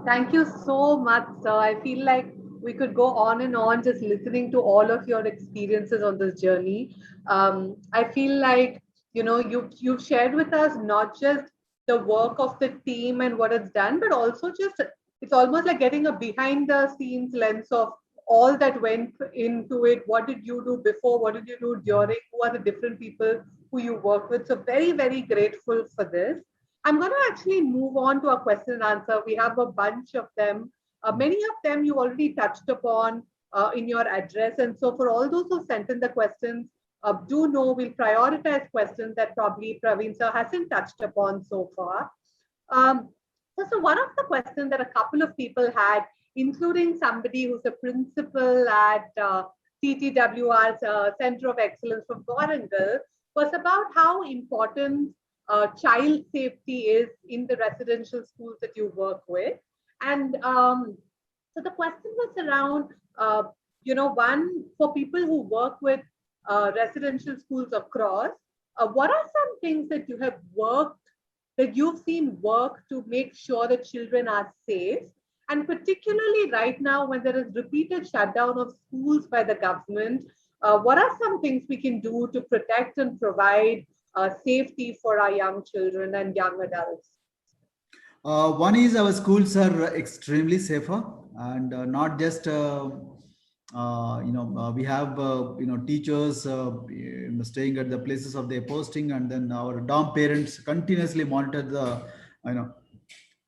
Thank you so much, sir. I feel like we could go on and on just listening to all of your experiences on this journey. I feel like you've shared with us not just the work of the team and what it's done, but also just it's almost like getting a behind the scenes lens of all that went into it. What did you do before? What did you do during? Who are the different people who you work with? So very, very grateful for this. I'm going to actually move on to a question and answer. We have a bunch of them. Many of them you already touched upon in your address. And so, for all those who sent in the questions, do know we'll prioritize questions that probably Praveen sir hasn't touched upon so far. Um, so, one of the questions that a couple of people had, including somebody who's a principal at CTWR's Center of Excellence from Warangal, was about how important child safety is in the residential schools that you work with. And so the question was around, one, for people who work with residential schools across, what are some things that that you've seen work to make sure that children are safe? And particularly right now, when there is repeated shutdown of schools by the government, what are some things we can do to protect and provide safety for our young children and young adults? One is our schools are extremely safer, and not just we have teachers staying at the places of their posting, and then our dorm parents continuously monitor the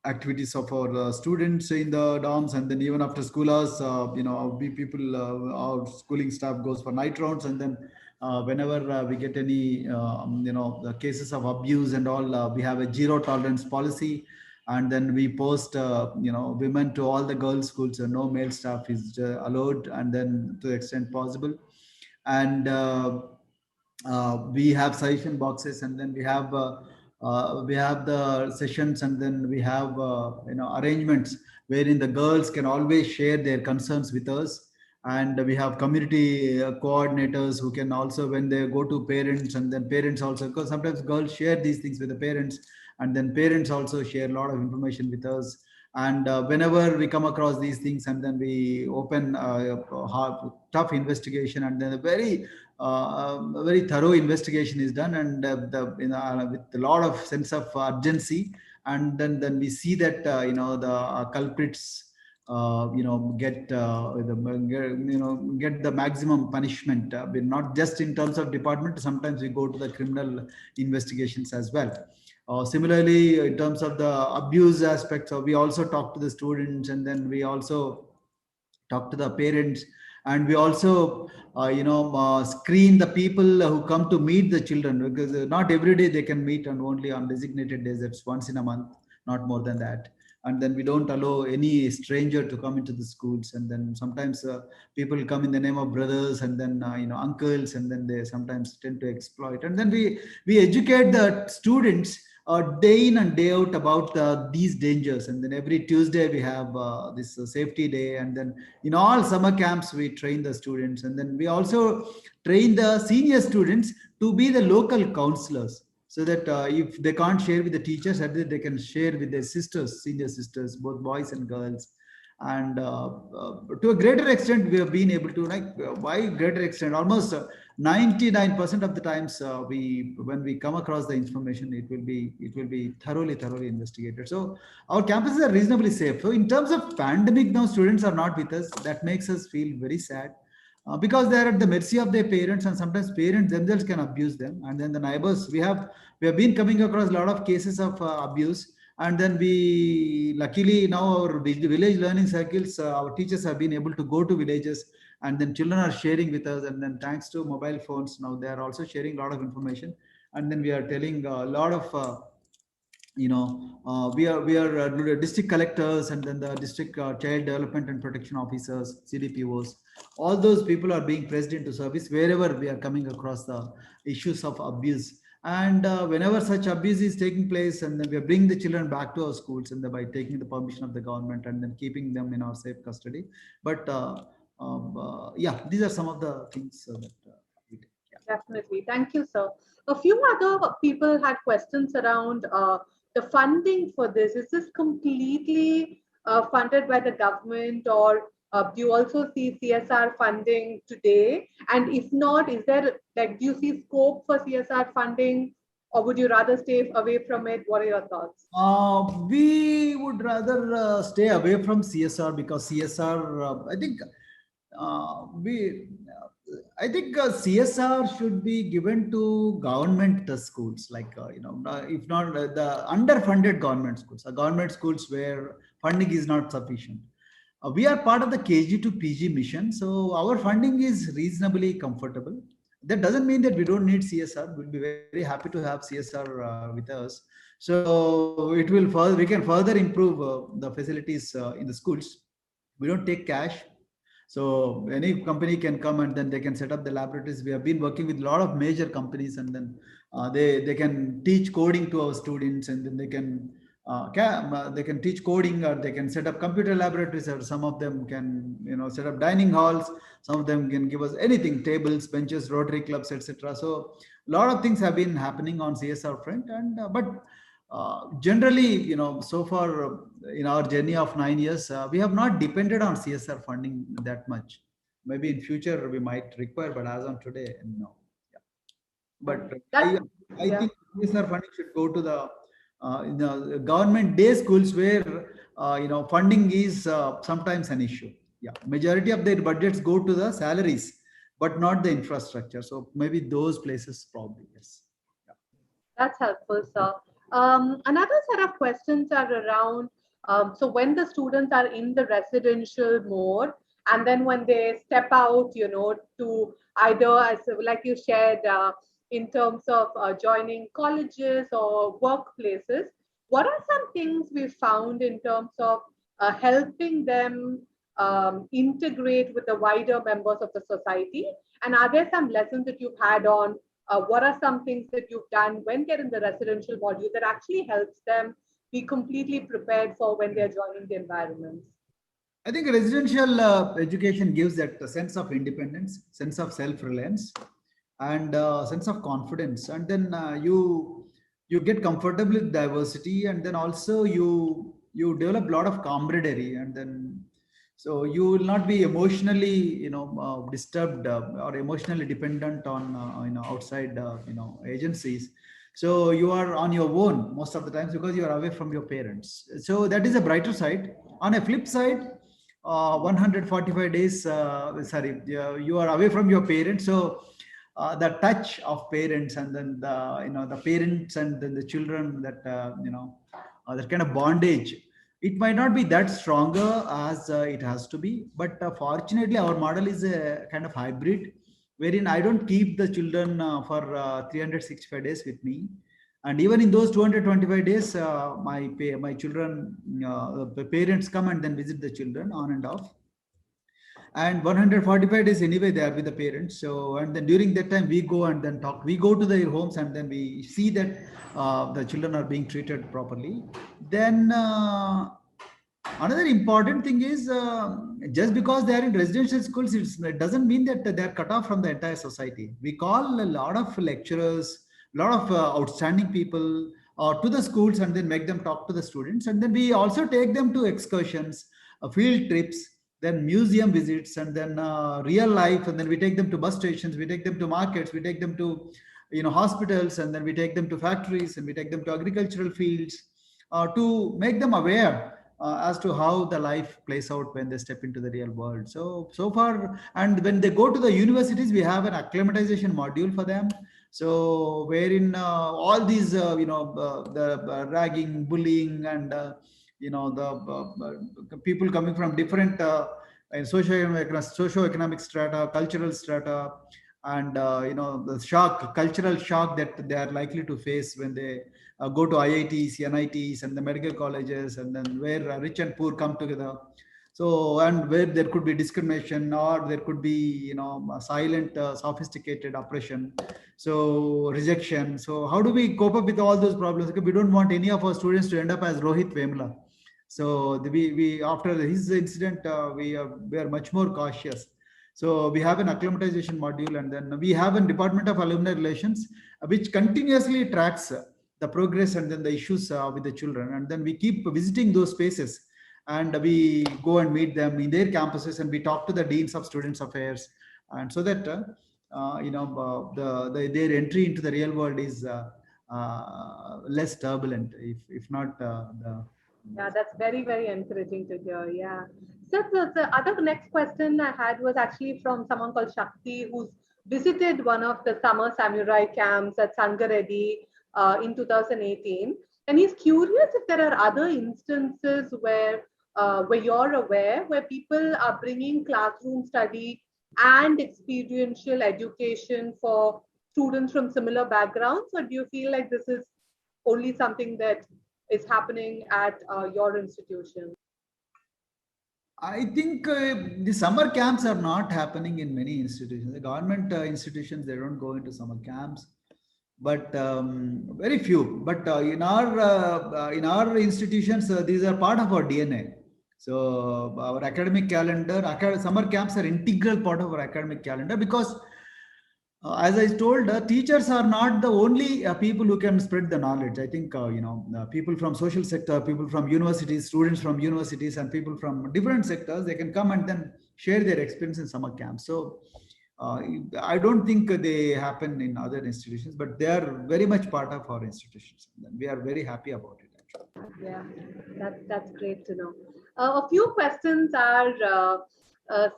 activities of our students in the dorms. And then even after school hours, our schooling staff goes for night rounds, and then whenever we get any the cases of abuse and all, we have a zero tolerance policy. And then we post women to all the girls schools, so no male staff is allowed, and then to the extent possible. And we have suggestion boxes, and then we have the sessions, and then we have arrangements wherein the girls can always share their concerns with us. And we have community coordinators who can also, when they go to parents, and then parents also, because sometimes girls share these things with the parents, and then parents also share a lot of information with us. And whenever we come across these things, and then we open a tough investigation, and then a very thorough investigation is done, and with a lot of sense of urgency, and then we see that the culprits get the maximum punishment, not just in terms of department. Sometimes we go to the criminal investigations as well. Similarly, in terms of the abuse aspects, we also talk to the students, and then we also talk to the parents, and we also screen the people who come to meet the children, because not every day they can meet, and only on designated days. It's once in a month, not more than that. And then we don't allow any stranger to come into the schools. And then sometimes people come in the name of brothers, and then uncles, and then they sometimes tend to exploit. And then we educate the students day in and day out about these dangers. And then every Tuesday we have this safety day, and then in all summer camps we train the students, and then we also train the senior students to be the local counselors, so that if they can't share with the teachers, at least they can share with their sisters, senior sisters, both boys and girls. And to a greater extent, we have been able to, why greater extent, almost 99% of the times, when we come across the information, it will be thoroughly investigated. So our campuses are reasonably safe. So in terms of pandemic, now students are not with us. That makes us feel very sad. Because they are at the mercy of their parents, and sometimes parents themselves can abuse them. And then the neighbors, we have been coming across a lot of cases of abuse. And then we, luckily now, our village learning circles, our teachers have been able to go to villages, and then children are sharing with us. And then thanks to mobile phones, now they are also sharing a lot of information. And then we are telling a lot of district collectors, and then the district child development and protection officers, CDPOs. All those people are being pressed into service wherever we are coming across the issues of abuse. And whenever such abuse is taking place, and then we bring the children back to our schools, and by taking the permission of the government, and then keeping them in our safe custody. But yeah, these are some of the things that we take. Yeah. Definitely. Thank you, sir. A few other people had questions around the funding for this. Is this completely funded by the government, or do you also see CSR funding today? And if not, is there, do you see scope for CSR funding, or would you rather stay away from it? What are your thoughts? We would rather stay away from CSR, because CSR, I think CSR should be given to government schools, if not the underfunded government schools, government schools where funding is not sufficient. We are part of the KG to PG mission, so our funding is reasonably comfortable. That doesn't mean that we don't need CSR. We'll be very happy to have CSR with us. So we can further improve the facilities in the schools. We don't take cash. So any company can come, and then they can set up the laboratories. We have been working with a lot of major companies, and then they can teach coding to our students, and then they can teach coding, or they can set up computer laboratories, or some of them can set up dining halls. Some of them can give us anything, tables, benches, Rotary clubs, etc. So a lot of things have been happening on CSR front. And but generally, so far in our journey of 9 years, we have not depended on CSR funding that much. Maybe in future we might require, but as on today, no. Yeah. But I think CSR funding should go to the government day schools, where funding is sometimes an issue. Yeah, majority of their budgets go to the salaries, but not the infrastructure. So maybe those places, probably, yes. Yeah. That's helpful, sir. Another set of questions are around, so when the students are in the residential mode, and then when they step out, to either, as like you shared, in terms of joining colleges or workplaces, what are some things we found in terms of helping them integrate with the wider members of the society? And are there some lessons that you've had on what are some things that you've done when they're in the residential module that actually helps them be completely prepared for when they're joining the environments? I think residential education gives that sense of independence, sense of self-reliance, and sense of confidence. And then you get comfortable with diversity, and then also you develop a lot of camaraderie, and then so you will not be emotionally disturbed or emotionally dependent on outside agencies. So you are on your own most of the times because you are away from your parents. So that is a brighter side. On a flip side, 145 days, sorry, you are away from your parents. So the touch of parents, and then the parents and then the children, that that kind of bondage, it might not be that stronger as it has to be. But fortunately, our model is a kind of hybrid, wherein I don't keep the children for 365 days with me. And even in those 225 days, my children, the parents come and then visit the children on and off. And 145 days anyway they are with the parents. So, and then during that time we go and then talk, we go to their homes, and then we see that the children are being treated properly. Then another important thing is, just because they are in residential schools, it doesn't mean that they are cut off from the entire society. We call a lot of lecturers, a lot of outstanding people to the schools, and then make them talk to the students. And then we also take them to excursions, field trips, then museum visits, and then real life. And then we take them to bus stations, we take them to markets, we take them to hospitals, and then we take them to factories, and we take them to agricultural fields, to make them aware as to how the life plays out when they step into the real world. So far, and when they go to the universities, we have an acclimatization module for them. So wherein all these the ragging, bullying, and the people coming from different socio-economic strata, cultural strata, and the cultural shock that they are likely to face when they go to IITs, NITs, and the medical colleges, and then where rich and poor come together. So, and where there could be discrimination, or there could be a silent, sophisticated oppression, so rejection. So how do we cope up with all those problems? Because we don't want any of our students to end up as Rohit Vemla. So we after his incident, we are much more cautious. So we have an acclimatization module, and then we have a Department of Alumni Relations, which continuously tracks the progress and then the issues with the children. And then we keep visiting those spaces, and we go and meet them in their campuses, and we talk to the deans of students affairs, and so that their entry into the real world is less turbulent, if not Yeah, that's very, very encouraging to hear. Yeah. So the other next question I had was actually from someone called Shakti, who's visited one of the summer samurai camps at Sangareddy in 2018. And he's curious if there are other instances where you're aware, where people are bringing classroom study and experiential education for students from similar backgrounds, or do you feel like this is only something that is happening at your institution? I think the summer camps are not happening in many institutions. The government institutions, they don't go into summer camps, but very few. But in our institutions, these are part of our DNA. So our academic calendar, summer camps are integral part of our academic calendar, because as I told, teachers are not the only people who can spread the knowledge. I think people from social sector, people from universities, students from universities, and people from different sectors, they can come and then share their experience in summer camps. So I don't think they happen in other institutions, but they are very much part of our institutions. And we are very happy about it, actually. Yeah, that's great to know. A few questions are,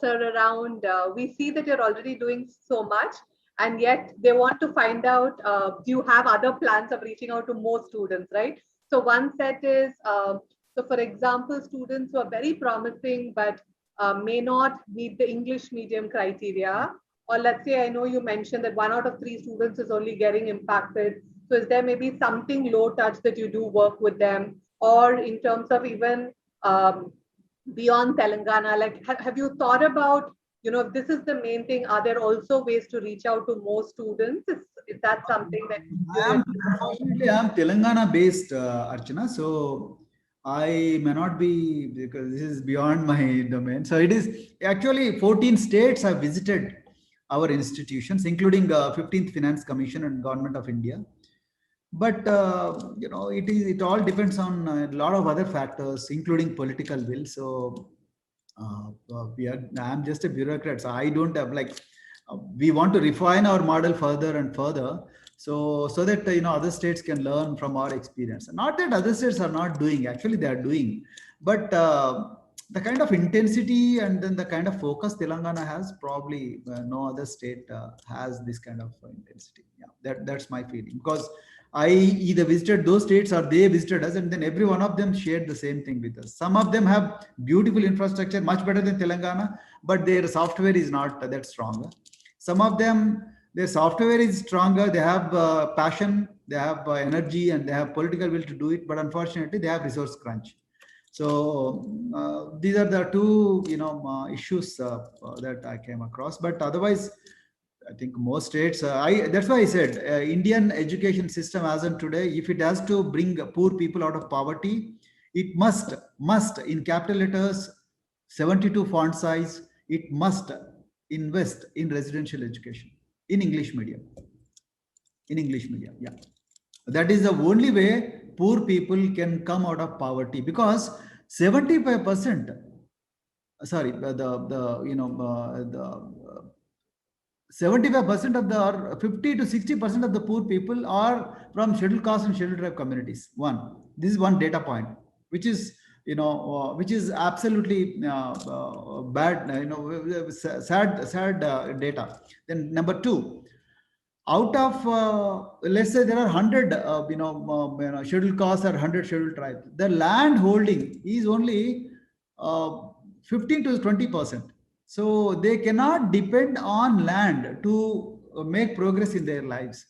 sir, around. We see that you're already doing so much, and yet they want to find out, do you have other plans of reaching out to more students, right? So one set is, so for example, students who are very promising but may not meet the English medium criteria, or let's say, I know you mentioned that 1 out of 3 students is only getting impacted. So is there maybe something low touch that you do work with them, or in terms of even beyond Telangana, like have you thought about, if this is the main thing, are there also ways to reach out to more students? Is that something that Unfortunately, I'm Telangana based, Archana. So I may not be, because this is beyond my domain. So it is actually 14 states have visited our institutions, including 15th Finance Commission and Government of India. But it all depends on a lot of other factors, including political will. So I'm just a bureaucrat, so I don't have like we want to refine our model further and further, so that other states can learn from our experience. Not that other states are not doing, actually they are doing, but the kind of intensity and then the kind of focus Telangana has, probably no other state has this kind of intensity. Yeah, that's my feeling, because I either visited those states or they visited us, and then every one of them shared the same thing with us. Some of them have beautiful infrastructure, much better than Telangana, but their software is not that strong. Some of them, their software is stronger. They have passion, they have energy, and they have political will to do it. But unfortunately, they have resource crunch. So these are the two, issues that I came across. But otherwise, I think most states. That's why I said Indian education system as on today, if it has to bring poor people out of poverty, it must in capital letters, 72 font size. It must invest in residential education in English medium. In English medium, yeah. That is the only way poor people can come out of poverty, because 75%. Sorry, the 75% of the, or 50 to 60% of the poor people are from scheduled caste and scheduled tribe communities. This is one data point, which is which is absolutely bad, sad data. Then number two, out of let's say there are 100 scheduled castes or 100 scheduled tribes, the land holding is only 15 to 20%. So they cannot depend on land to make progress in their lives.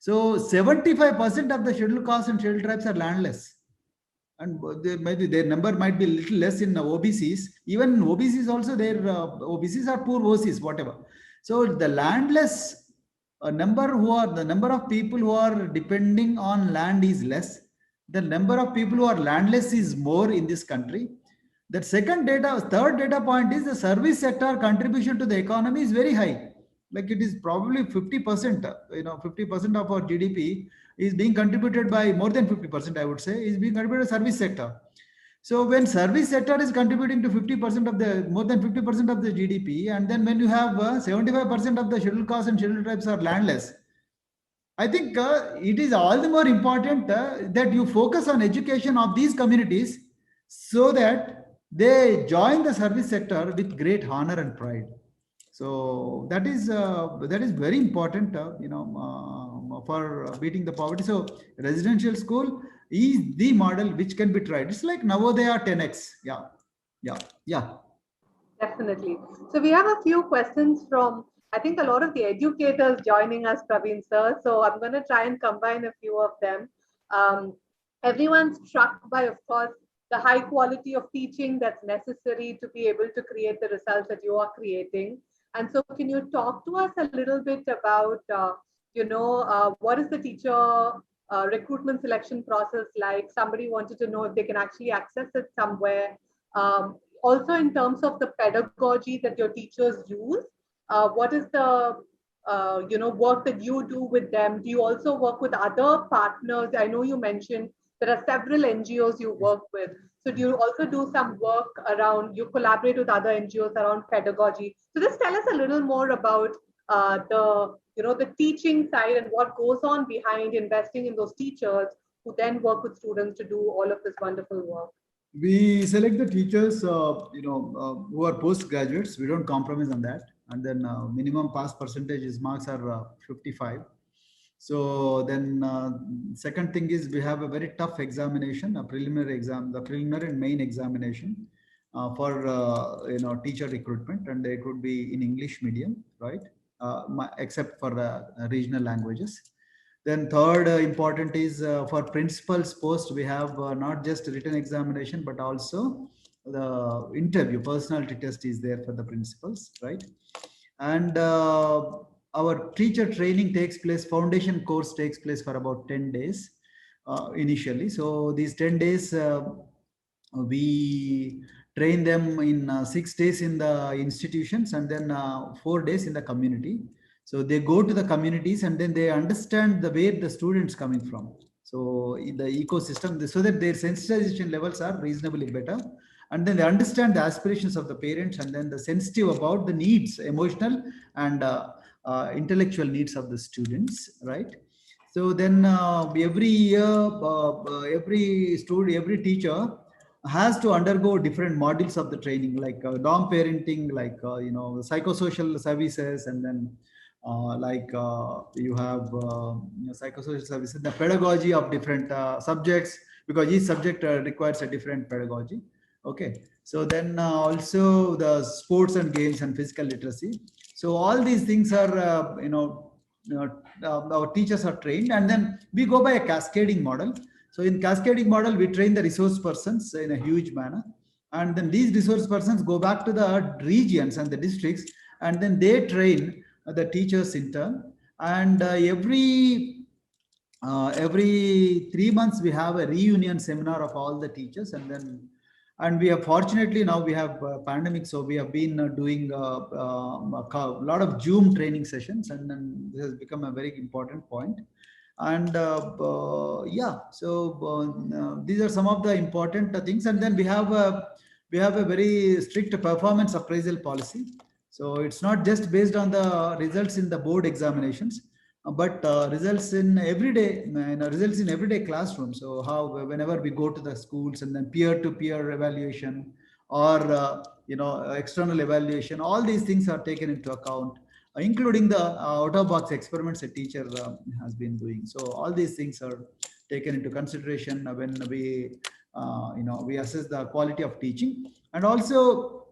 So 75% of the scheduled castes and scheduled tribes are landless, and their number might be a little less in OBCs. Even in OBCs also, their OBCs are poor OCs, whatever. So the landless the number of people who are depending on land is less. The number of people who are landless is more in this country. The third data point is the service sector contribution to the economy is very high. Like it is probably 50%, 50% of our GDP is being contributed by, more than 50%, I would say, is being contributed to service sector. So when service sector is contributing to 50% of the, more than 50% of the GDP, and then when you have 75% of the scheduled castes and scheduled tribes are landless, I think it is all the more important that you focus on education of these communities, so that they join the service sector with great honor and pride. So that is very important, for beating the poverty. So residential school is the model which can be tried. It's like Navodaya 10x. Yeah. Definitely. So we have a few questions from, I think, a lot of the educators joining us, Praveen sir. So I'm going to try and combine a few of them. Everyone's struck by, of course, the high quality of teaching that's necessary to be able to create the results that you are creating. And so can you talk to us a little bit about, what is the teacher recruitment selection process like? Somebody wanted to know if they can actually access it somewhere. Also, in terms of the pedagogy that your teachers use, what is the work that you do with them? Do you also work with other partners? I know you mentioned there are several NGOs you work with. So do you also do some work around, you collaborate with other NGOs around pedagogy? So just tell us a little more about the teaching side and what goes on behind investing in those teachers who then work with students to do all of this wonderful work. We select the teachers, who are postgraduates. We don't compromise on that. And then minimum pass percentage is marks are 55. So then second thing is we have a very tough examination, a preliminary exam, the preliminary and main examination for teacher recruitment, and they could be in English medium, right? Except for regional languages. Then third important is for principal's post, we have not just written examination, but also the interview, personality test is there for the principals, right? And our teacher training takes place, foundation course takes place for about 10 days initially. So these 10 days, we train them in 6 days in the institutions, and then 4 days in the community. So they go to the communities, and then they understand the where the students coming from. So in the ecosystem, so that their sensitization levels are reasonably better, and then they understand the aspirations of the parents, and then the sensitive about the needs, emotional and intellectual needs of the students, right? So then every year, every student, every teacher has to undergo different modules of the training, like dom parenting, like psychosocial services, and then you have psychosocial services, the pedagogy of different subjects, because each subject requires a different pedagogy. Okay, so then also the sports and games and physical literacy. So all these things are our teachers are trained, and then we go by a cascading model. So in cascading model, we train the resource persons in a huge manner, and then these resource persons go back to the regions and the districts, and then they train the teachers in turn. And every 3 months we have a reunion seminar of all the teachers, and we have, fortunately now we have pandemic, so we have been doing a lot of Zoom training sessions, and then this has become a very important point. And yeah, so these are some of the important things. And then we have a very strict performance appraisal policy. So it's not just based on the results in the board examinations, but results in everyday, results in everyday classroom. So how, whenever we go to the schools, and then peer to peer evaluation, or external evaluation, all these things are taken into account, including the out of box experiments a teacher has been doing. So all these things are taken into consideration when we assess the quality of teaching. And also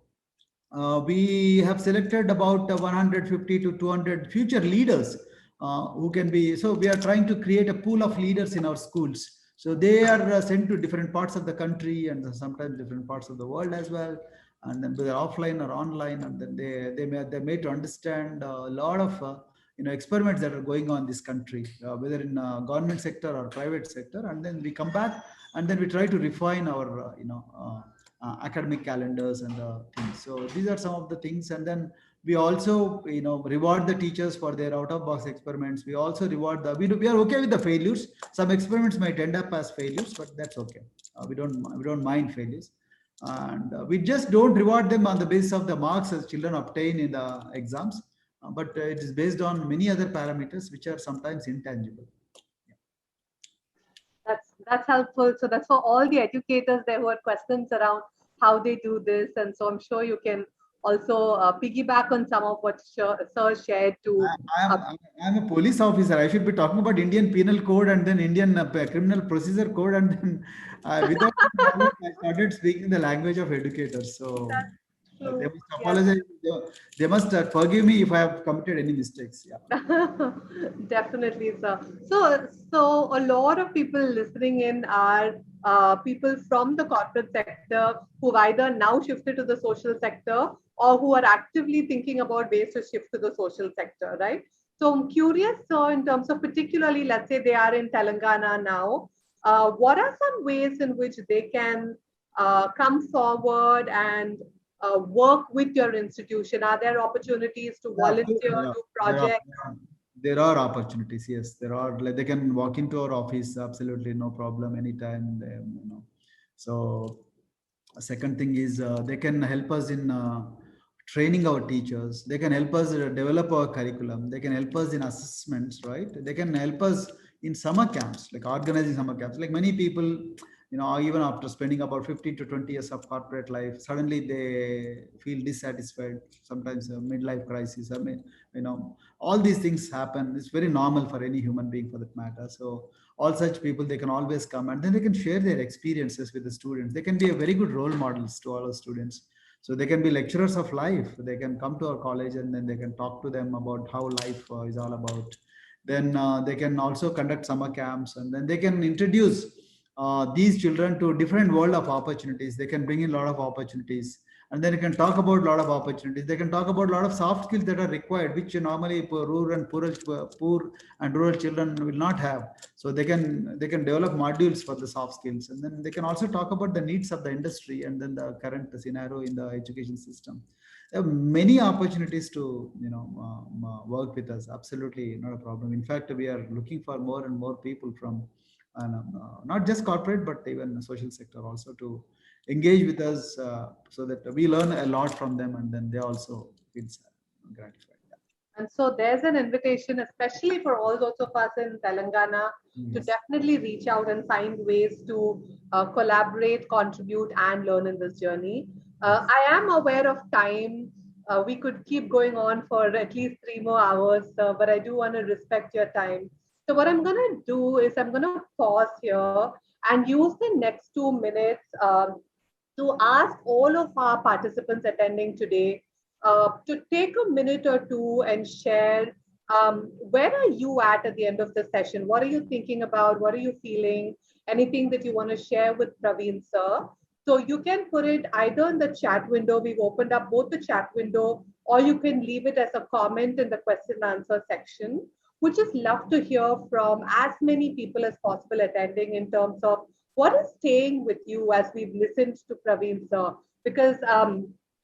we have selected about 150 to 200 future leaders who can be, so we are trying to create a pool of leaders in our schools. So they are sent to different parts of the country, and sometimes different parts of the world as well, and then whether offline or online, and then they're made to understand a lot of experiments that are going on in this country, whether in government sector or private sector. And then we come back, and then we try to refine our academic calendars and things. So these are some of the things. And then we also reward the teachers for their out of box experiments. We also reward we are okay with the failures. Some experiments might end up as failures, but that's okay. We don't mind failures. And we just don't reward them on the basis of the marks as children obtain in the exams, but it is based on many other parameters which are sometimes intangible. That's helpful. So that's for all the educators there who had questions around how they do this, and so I'm sure you can also piggyback on some of what Sir shared to. I'm a police officer. I should be talking about Indian Penal Code and then Indian Criminal Procedure Code, and then without knowledge, I started speaking the language of educators. So they must Yeah. apologize. They must forgive me if I have committed any mistakes. Yeah. Definitely, sir. So a lot of people listening in are people from the corporate sector who've either now shifted to the social sector or who are actively thinking about ways to shift to the social sector, right? So I'm curious, sir, in terms of particularly, let's say they are in Telangana now, what are some ways in which they can come forward and work with your institution? Are there opportunities to Yeah, volunteer, yeah. do There are projects? there are opportunities. Yes, there are. Like, they can walk into our office, absolutely no problem, anytime. So second thing is they can help us in training our teachers. They can help us develop our curriculum. They can help us in assessments, right? They can help us in summer camps, like organizing summer camps. Like many people, even after spending about 15 to 20 years of corporate life, suddenly they feel dissatisfied. Sometimes a midlife crisis. I mean, all these things happen. It's very normal for any human being, for that matter. So all such people, they can always come, and then they can share their experiences with the students. They can be a very good role models to all our students. So they can be lecturers of life. They can come to our college, and then they can talk to them about how life is all about. Then they can also conduct summer camps, and then they can introduce these children to different world of opportunities. They can bring in a lot of opportunities, and then you can talk about a lot of opportunities. They can talk about a lot of soft skills that are required, which normally poor and rural children will not have. So they can develop modules for the soft skills, and then they can also talk about the needs of the industry and then the current scenario in the education system. There are many opportunities to work with us. Absolutely not a problem. In fact, we are looking for more and more people from and not just corporate, but even the social sector also to engage with us, so that we learn a lot from them, and then they also feel gratified. And so there's an invitation, especially for all those of us in Telangana, to Yes. definitely reach out and find ways to collaborate, contribute, and learn in this journey. I am aware of time. We could keep going on for at least 3 more hours, but I do want to respect your time. So, what I'm going to do is I'm going to pause here and use the next 2 minutes to ask all of our participants attending today to take a minute or two and share where are you at the end of the session? What are you thinking about? What are you feeling? Anything that you want to share with Praveen sir? So you can put it either in the chat window. We've opened up both the chat window, or you can leave it as a comment in the question and answer section. We just love to hear from as many people as possible attending in terms of what is staying with you as we've listened to Praveen sir. Because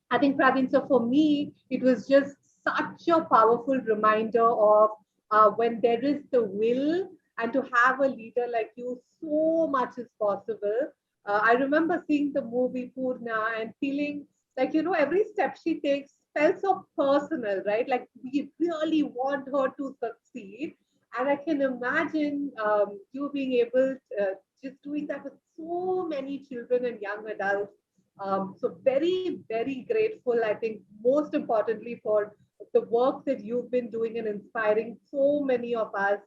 I think, Praveen, so for me, it was just such a powerful reminder of when there is the will and to have a leader like you, so much is possible. I remember seeing the movie Purna and feeling like, every step she takes felt so personal, right? Like we really want her to succeed. And I can imagine you being able just doing that with so many children and young adults. So very, very grateful, I think, most importantly for the work that you've been doing and inspiring so many of us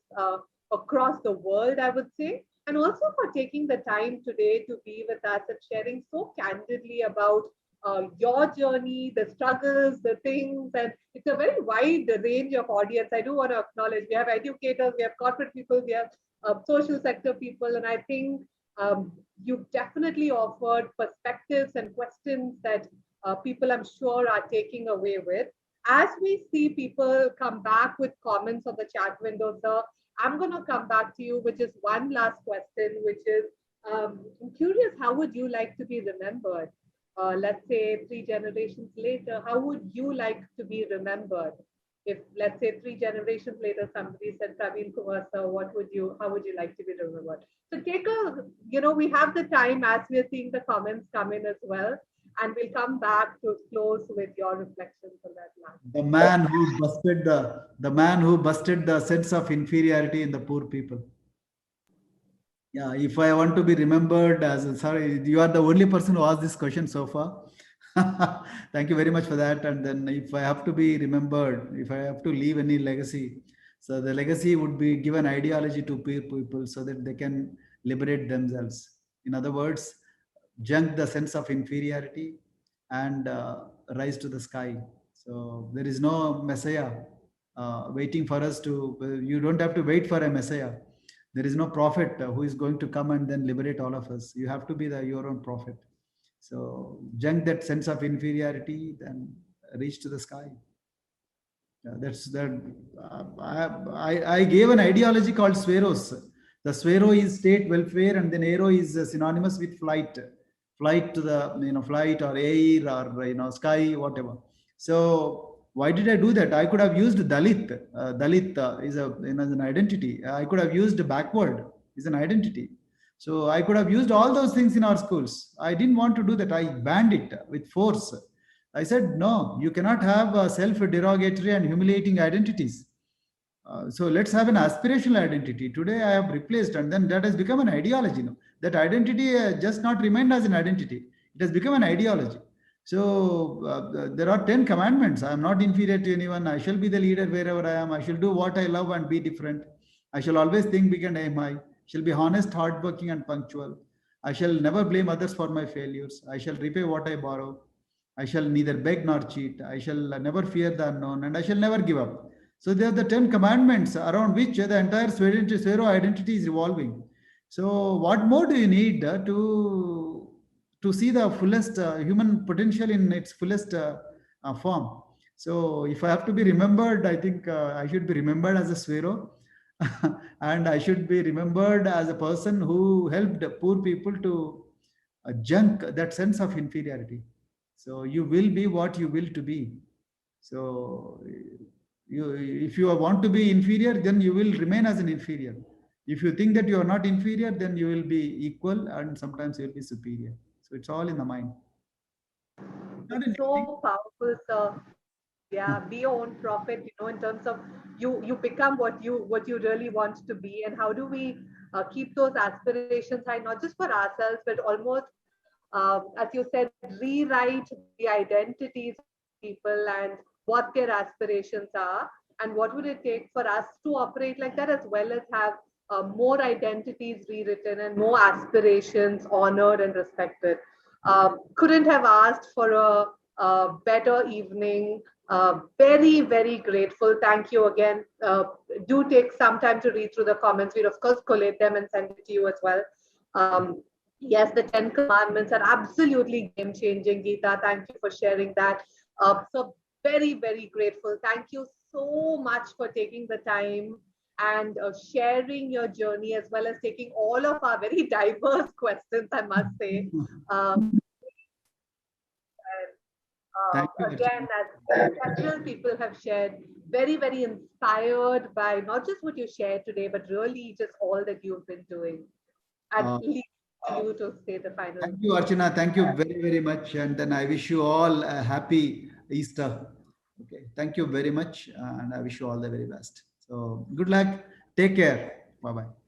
across the world, I would say. And also for taking the time today to be with us and sharing so candidly about your journey, the struggles, the things, and it's a very wide range of audience. I do want to acknowledge we have educators, we have corporate people, we have social sector people, and I think you've definitely offered perspectives and questions that people, I'm sure, are taking away with. As we see people come back with comments on the chat window, sir, I'm going to come back to you with just one last question, which is I'm curious, how would you like to be remembered? Let's say 3 generations later, how would you like to be remembered? If let's say 3 generations later, somebody said, Praveen Kumar, sir, how would you like to be remembered? So take we have the time as we are seeing the comments come in as well. And we'll come back to close with your reflections on that line. The man who busted the sense of inferiority in the poor people. Yeah, if I want to be remembered as, sorry, you are the only person who asked this question so far. Thank you very much for that. And then, if I have to be remembered, if I have to leave any legacy, so the legacy would be give an ideology to people so that they can liberate themselves. In other words, junk the sense of inferiority and rise to the sky. So there is no messiah waiting for us to. You don't have to wait for a messiah. There is no prophet who is going to come and then liberate all of us. You have to be your own prophet. So junk that sense of inferiority, then reach to the sky. That's that. I gave an ideology called Sweros. The Swero is state welfare, and then Aero is synonymous with flight to the flight or air or sky, whatever. So why did I do that? I could have used Dalit. Dalit is an identity. I could have used backward is an identity. So I could have used all those things in our schools. I didn't want to do that. I banned it with force. I said, no, you cannot have self-derogatory and humiliating identities. So let's have an aspirational identity. Today I have replaced, and then that has become an ideology. That identity just not remained as an identity. It has become an ideology. So there are 10 commandments. I am not inferior to anyone. I shall be the leader wherever I am. I shall do what I love and be different. I shall always think big and aim high. Shall be honest, hardworking, and punctual. I shall never blame others for my failures. I shall repay what I borrow. I shall neither beg nor cheat. I shall never fear the unknown, and I shall never give up. So they are the 10 commandments around which the entire Swero identity is revolving. So what more do you need to see the fullest human potential in its fullest form? So if I have to be remembered, I think I should be remembered as a Swero. And I should be remembered as a person who helped poor people to junk that sense of inferiority. So you will be what you will to be. So if you want to be inferior, then you will remain as an inferior. If you think that you are not inferior, then you will be equal, and sometimes you will be superior. So it's all in the mind. Not in everything. So powerful, sir. Yeah, be your own prophet, in terms of you become what you really want to be. And how do we keep those aspirations high, not just for ourselves, but almost, as you said, rewrite the identities of people and what their aspirations are, and what would it take for us to operate like that, as well as have more identities rewritten and more aspirations honored and respected. Couldn't have asked for a better evening. Very, very grateful. Thank you again. Do take some time to read through the comments. We'll, of course, collate them and send it to you as well. Yes, the 10 commandments are absolutely game changing, Geeta. Thank you for sharing that. So, very, very grateful. Thank you so much for taking the time and sharing your journey, as well as taking all of our very diverse questions, I must say. Um, Thank you, Again, Archana. as several people have shared, very, very inspired by not just what you shared today, but really just all that you've been doing. I'd Uh, leave to you to say the final. Thank you, Archana. Thank you very, very much. And then I wish you all a happy Easter. Okay. Thank you very much. And I wish you all the very best. So good luck. Take care. Bye bye.